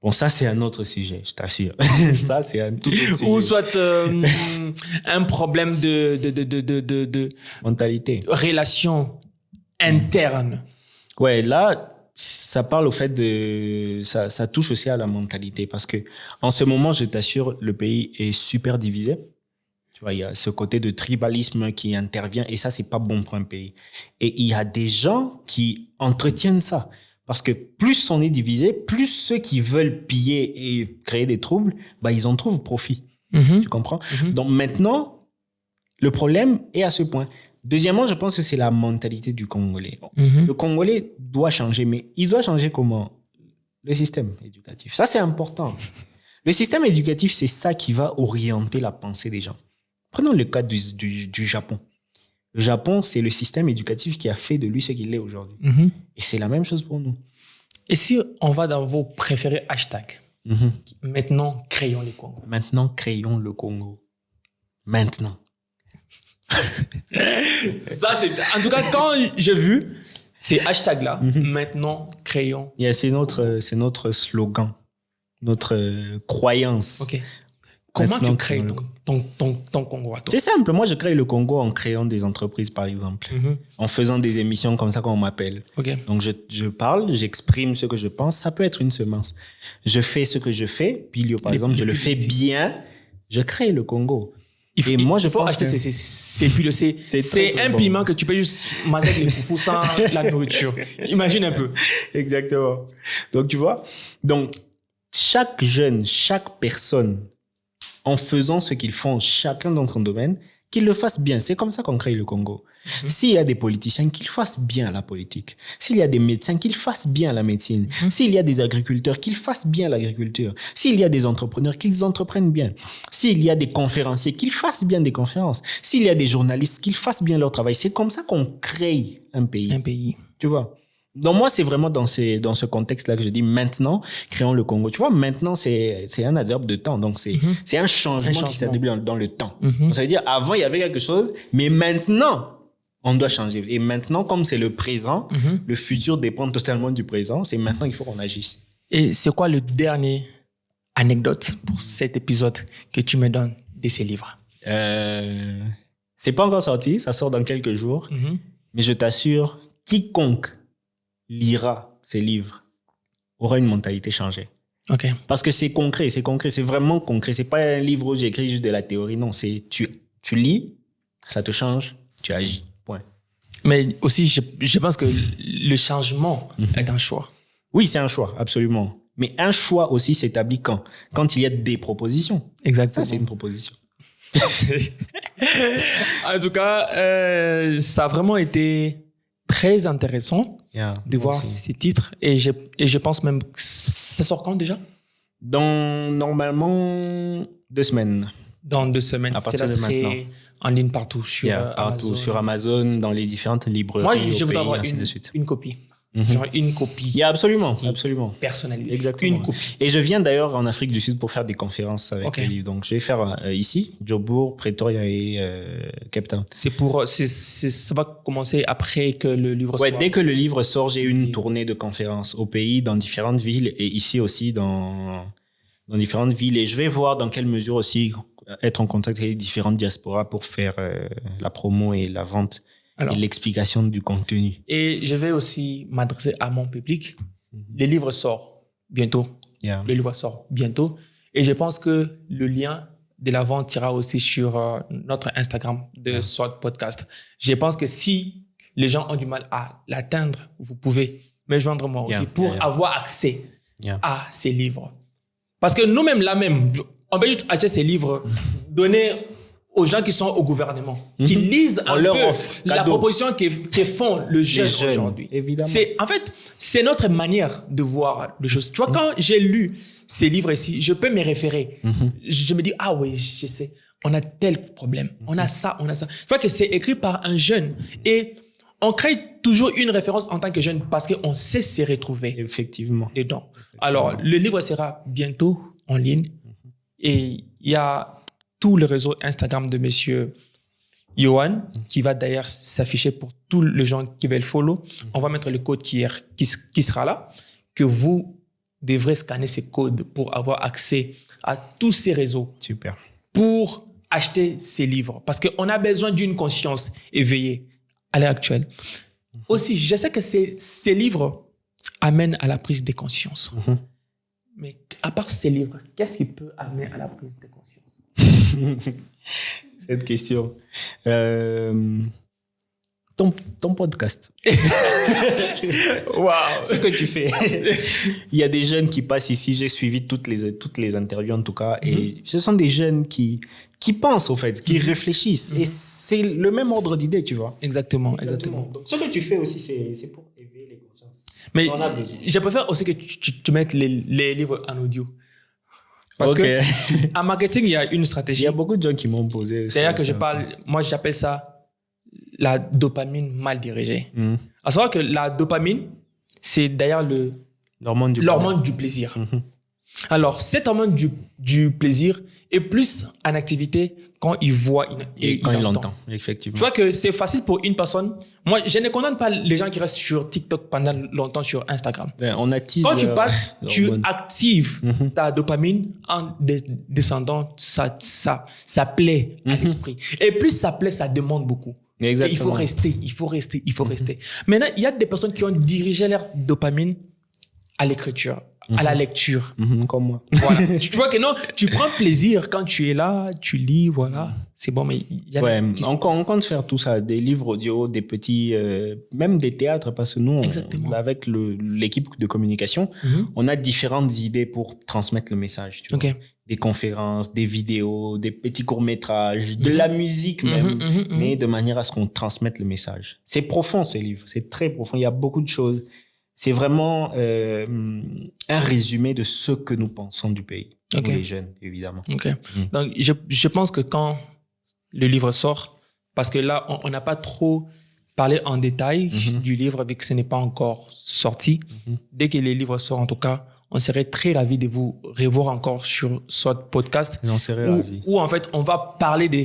Bon, ça, c'est un autre sujet, je t'assure. Ça, c'est un tout autre sujet. Ou soit un problème de mentalité. Relation interne. Ouais, là, ça parle au fait de... Ça touche aussi à la mentalité parce que en ce moment, je t'assure, le pays est super divisé. Tu vois, il y a ce côté de tribalisme qui intervient et ça, c'est pas bon pour un pays. Et il y a des gens qui entretiennent ça. Parce que plus on est divisé, plus ceux qui veulent piller et créer des troubles, bah, ils en trouvent profit. Tu comprends? Donc maintenant, le problème est à ce point. Deuxièmement, je pense que c'est la mentalité du Congolais. Le Congolais doit changer, mais il doit changer comment? Le système éducatif. Ça, c'est important. Le système éducatif, c'est ça qui va orienter la pensée des gens. Prenons le cas du Japon. Le Japon, c'est le système éducatif qui a fait de lui ce qu'il est aujourd'hui. Et c'est la même chose pour nous. Et si on va dans vos préférés hashtags, maintenant, créons le Congo. Maintenant, créons le Congo. Maintenant. Ça, en tout cas, quand j'ai vu ces hashtags-là, maintenant, créons. Yeah, c'est notre slogan, notre croyance. OK. Comment tu crées ton Congo à toi? C'est simple. Moi, je crée le Congo en créant des entreprises, par exemple. En faisant des émissions comme ça qu'on m'appelle. Okay. Donc, je parle, j'exprime ce que je pense. Ça peut être une semence. Je fais ce que je fais. Pilio, par exemple, je le fais bien. Je crée le Congo. Et moi, je pense acheter c'est un piment que tu peux juste manger avec les foufous sans la nourriture. Imagine un peu. Exactement. Donc, tu vois. Donc, chaque jeune, chaque personne, en faisant ce qu'ils font chacun dans son domaine, qu'ils le fassent bien. C'est comme ça qu'on crée le Congo. S'il y a des politiciens, qu'ils fassent bien la politique. S'il y a des médecins, qu'ils fassent bien la médecine. S'il y a des agriculteurs, qu'ils fassent bien l'agriculture. S'il y a des entrepreneurs, qu'ils entreprennent bien. S'il y a des conférenciers, qu'ils fassent bien des conférences. S'il y a des journalistes, qu'ils fassent bien leur travail. C'est comme ça qu'on crée un pays. Un pays. Tu vois? Donc moi, c'est vraiment dans ce contexte-là que je dis maintenant, créons le Congo. Tu vois, maintenant, c'est un adverbe de temps. Donc, c'est un changement qui s'établit dans le temps. Donc, ça veut dire, avant, il y avait quelque chose, mais maintenant, on doit changer. Et maintenant, comme c'est le présent, le futur dépend totalement du présent. C'est maintenant qu'il faut qu'on agisse. Et c'est quoi le dernier anecdote pour cet épisode que tu me donnes de ces livres? C'est pas encore sorti. Ça sort dans quelques jours. Mais je t'assure, quiconque lira ces livres aura une mentalité changée. OK. Parce que c'est concret, c'est vraiment concret. C'est pas un livre où j'écris juste de la théorie, non. C'est tu lis, ça te change, tu agis. Point. Mais aussi, je pense que le changement est un choix. Oui, c'est un choix, absolument. Mais un choix aussi s'établit quand il y a des propositions. Exactement. Ça, c'est une proposition. En tout cas, ça a vraiment été très intéressant de voir ces titres. Et je pense même que ça sort quand déjà? Dans, normalement, 2 semaines. Dans 2 semaines. À partir de maintenant. En ligne partout sur partout, Amazon. sur Amazon, dans les différentes librairies. Moi, je voudrais pays, avoir ainsi de suite. une copie. Genre une copie. Absolument. Personnalisée. Exactement. Une copie. Et je viens d'ailleurs en Afrique du Sud pour faire des conférences avec les livres. Donc, je vais faire ici, Joburg, Pretoria et Cape Town. Ça va commencer après que le livre soit... Ouais, dès que le livre sort, j'ai une tournée de conférences au pays, dans différentes villes et ici aussi dans différentes villes. Et je vais voir dans quelle mesure aussi être en contact avec différentes diasporas pour faire la promo et la vente. Et l'explication du contenu. Et je vais aussi m'adresser à mon public. Le livre sort bientôt. Le livre sort bientôt. Et je pense que le lien de la vente ira aussi sur notre Instagram de Salt Podcast. Je pense que si les gens ont du mal à l'atteindre, vous pouvez me joindre moi aussi pour avoir accès à ces livres. Parce que nous-mêmes, là-même, on peut juste acheter ces livres, donner aux gens qui sont au gouvernement, qui lisent un peu la proposition que font le jeune aujourd'hui. Évidemment. C'est notre manière de voir les choses. Tu vois, quand j'ai lu ces livres ici, je peux me référer. Je me dis, ah oui, je sais, on a tel problème, on a ça, on a ça. Tu vois que c'est écrit par un jeune et on crée toujours une référence en tant que jeune parce qu'on sait se retrouver. Effectivement. Dedans. Alors, le livre sera bientôt en ligne et il y a tout le réseau Instagram de monsieur Yohan, qui va d'ailleurs s'afficher pour tous les gens qui veulent follow. On va mettre le code qui sera là, que vous devrez scanner ces codes pour avoir accès à tous ces réseaux. Super. Pour acheter ces livres. Parce qu'on a besoin d'une conscience éveillée à l'heure actuelle. Aussi, je sais que ces livres amènent à la prise de conscience. Mais à part ces livres, qu'est-ce qui peut amener à la prise de conscience? Cette question. Ton podcast. Wow. Ce que tu fais. Il y a des jeunes qui passent ici. J'ai suivi toutes les interviews en tout cas. Et ce sont des jeunes qui pensent au fait, qui réfléchissent. Et c'est le même ordre d'idée, tu vois. Exactement. Donc, ce que tu fais aussi, c'est pour éveiller les consciences. Mais on a besoin. Je préfère aussi que tu mettes les livres en audio. Parce que en marketing, il y a une stratégie. Il y a beaucoup de gens qui m'ont posé. D'ailleurs, moi, j'appelle ça la dopamine mal dirigée. À savoir que la dopamine, c'est d'ailleurs l'hormone du plaisir. Alors, cette hormone du plaisir est plus en activité quand il voit et quand il entend. Effectivement. Tu vois que c'est facile pour une personne. Moi, je ne condamne pas les gens qui restent sur TikTok pendant longtemps sur Instagram. On attise quand tu passes, tu actives ta dopamine en descendant, ça plaît à l'esprit. Et plus ça plaît, ça demande beaucoup. Exactement. Il faut rester. Maintenant, il y a des personnes qui ont dirigé leur dopamine à l'écriture, à la lecture. Comme moi. Voilà. Tu vois que non, tu prends plaisir quand tu es là, tu lis, voilà. C'est bon, mais il y a... on compte faire tout ça, des livres audio, des petits... même des théâtres, parce que nous, avec l'équipe de communication, on a différentes idées pour transmettre le message. Tu vois. Des conférences, des vidéos, des petits courts-métrages, de la musique même, mais de manière à ce qu'on transmette le message. C'est profond, ces livres. C'est très profond. Il y a beaucoup de choses. C'est vraiment un résumé de ce que nous pensons du pays, pour les jeunes, évidemment. Donc, je pense que quand le livre sort, parce que là, on n'a pas trop parlé en détail du livre, vu que ce n'est pas encore sorti. Dès que le livre sort, en tout cas, on serait très ravis de vous revoir encore sur ce podcast. J'en serais ravi. Où, en fait, on va parler de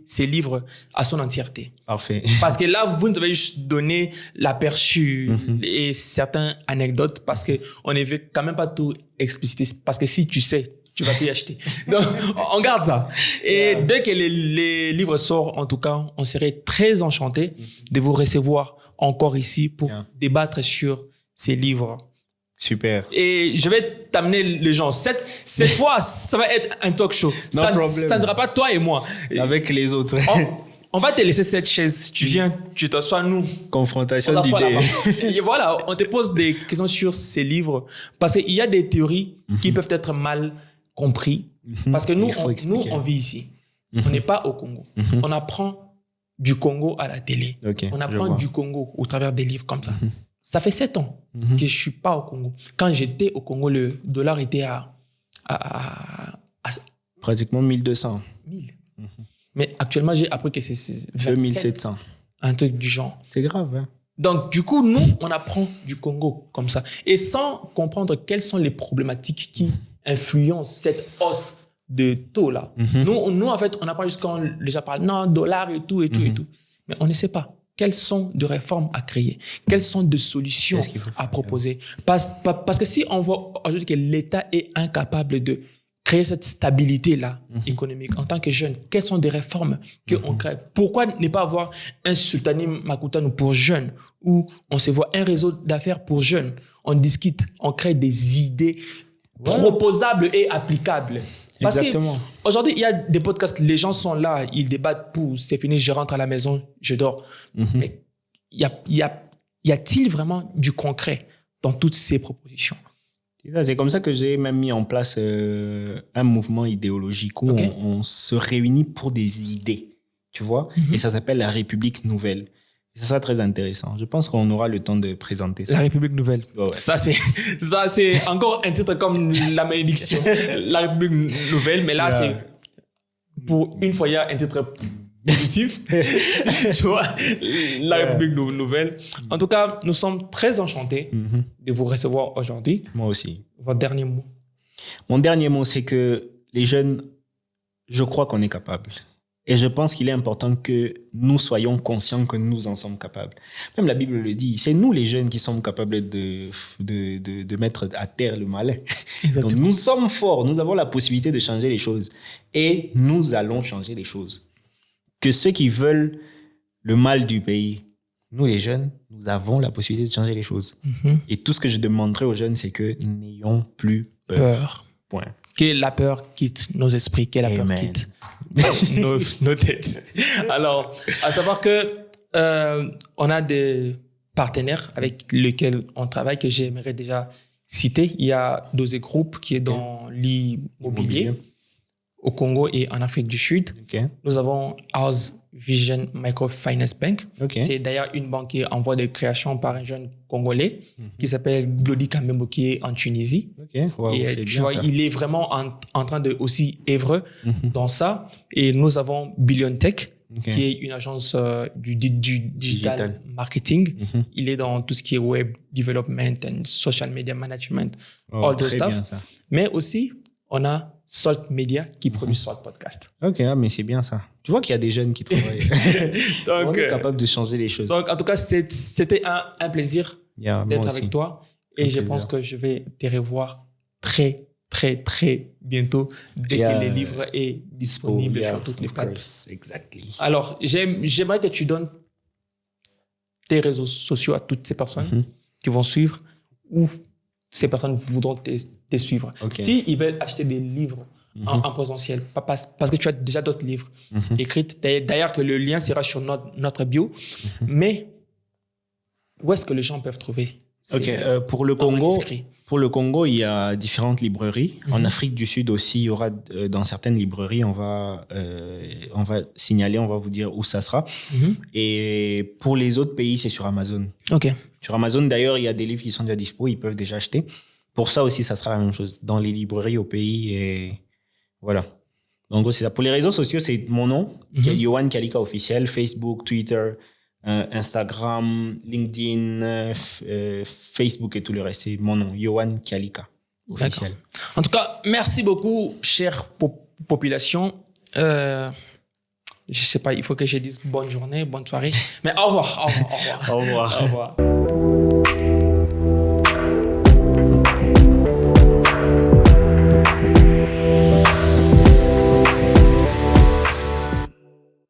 ces livres à son entièreté. Parfait. Parce que là, vous nous avez juste donné l'aperçu et certaines anecdotes parce qu'on ne veut quand même pas tout expliciter. Parce que si tu sais tu vas t'y acheter. Donc, on garde ça. Et dès que les livres sortent, en tout cas, on serait très enchanté de vous recevoir encore ici pour débattre sur ces livres. Super. Et je vais t'amener les gens. Cette fois, ça va être un talk show. Ça ne sera pas toi et moi. Avec les autres. On va te laisser cette chaise. Tu viens, tu t'assois, nous. Confrontation d'idées. Et voilà, on te pose des questions sur ces livres. Parce qu'il y a des théories qui peuvent être mal comprises. Parce que nous, on vit ici. On n'est pas au Congo. On apprend du Congo à la télé. On apprend du Congo au travers des livres comme ça. Ça fait 7 ans que je ne suis pas au Congo. Quand j'étais au Congo, le dollar était à pratiquement 1200. 1000. Mais actuellement, j'ai appris que c'est 2700. Un truc du genre. C'est grave. Hein? Donc, du coup, nous, on apprend du Congo comme ça. Et sans comprendre quelles sont les problématiques qui influencent cette hausse de taux-là. Nous, en fait, on apprend juste quand les gens parlent non, dollar et tout, et tout, et tout. Mais on ne sait pas. Quelles sont de réformes à créer? Quelles sont de solutions à proposer? Parce que si on voit aujourd'hui que l'État est incapable de créer cette stabilité-là économique en tant que jeune, quelles sont des réformes qu'on crée? Pourquoi ne pas avoir un Sultani Makutano pour jeunes où on se voit un réseau d'affaires pour jeunes? On discute, on crée des idées proposables et applicables. Parce qu'aujourd'hui, il y a des podcasts, les gens sont là, ils débattent pour c'est fini, je rentre à la maison, je dors. Mais y a-t-il vraiment du concret dans toutes ces propositions? C'est comme ça que j'ai même mis en place un mouvement idéologique où on se réunit pour des idées, tu vois, et ça s'appelle la République Nouvelle. Ça sera très intéressant. Je pense qu'on aura le temps de présenter ça. La République Nouvelle. Ça, c'est encore un titre comme la malédiction. La République Nouvelle, mais là, c'est pour une fois, il y a un titre positif. Tu vois, la République Nouvelle. En tout cas, nous sommes très enchantés de vous recevoir aujourd'hui. Moi aussi. Votre dernier mot? Mon dernier mot, c'est que les jeunes, je crois qu'on est capable. Et je pense qu'il est important que nous soyons conscients que nous en sommes capables. Même la Bible le dit, c'est nous les jeunes qui sommes capables de mettre à terre le malin. Donc nous sommes forts, nous avons la possibilité de changer les choses. Et nous allons changer les choses. Que ceux qui veulent le mal du pays, nous les jeunes, nous avons la possibilité de changer les choses. Et tout ce que je demanderai aux jeunes, c'est que n'ayons plus peur. Point. Que la peur quitte nos esprits, que la peur quitte nos têtes. Alors, à savoir que on a des partenaires avec lesquels on travaille que j'aimerais déjà citer. Il y a Dosé Group qui est dans l'immobilier au Congo et en Afrique du Sud. Nous avons House Vision Microfinance Bank. C'est d'ailleurs une banque qui est en voie de création par un jeune Congolais qui s'appelle Glody Kamembo qui est en Tunisie. Et tu vois, il est vraiment en train de aussi œuvrer dans ça. Et nous avons Billion Tech qui est une agence du digital marketing. Il est dans tout ce qui est web development and social media management, all those stuff. Mais aussi, on a Salt Media qui produit Salt Podcast. Mais c'est bien ça. Tu vois qu'il y a des jeunes qui travaillent. Donc, on est capable de changer les choses. Donc, en tout cas, c'était un plaisir d'être avec toi. Et je pense que je vais te revoir très, très, très bientôt dès que les livres est disponible sur toutes les plateformes. Alors, j'aimerais que tu donnes tes réseaux sociaux à toutes ces personnes qui vont suivre ou ces personnes voudront te suivre. S'ils veulent acheter des livres en présentiel, parce que tu as déjà d'autres livres écrits, d'ailleurs que le lien sera sur notre bio, mais où est-ce que les gens peuvent trouver pour le Congo, il y a différentes librairies. En Afrique du Sud aussi, il y aura dans certaines librairies, on va signaler, on va vous dire où ça sera. Et pour les autres pays, c'est sur Amazon. Sur Amazon, d'ailleurs, il y a des livres qui sont déjà dispo, ils peuvent déjà acheter. Pour ça aussi, ça sera la même chose dans les librairies au pays. Et voilà. Donc, c'est ça. Pour les réseaux sociaux, c'est mon nom, Yohan Kalika officiel, Facebook, Twitter, Instagram, LinkedIn, Facebook et tout le reste. C'est mon nom, Yohan Kalika officiel. En tout cas, merci beaucoup, chère population. Je sais pas, il faut que je dise bonne journée, bonne soirée. Mais au revoir. Au revoir.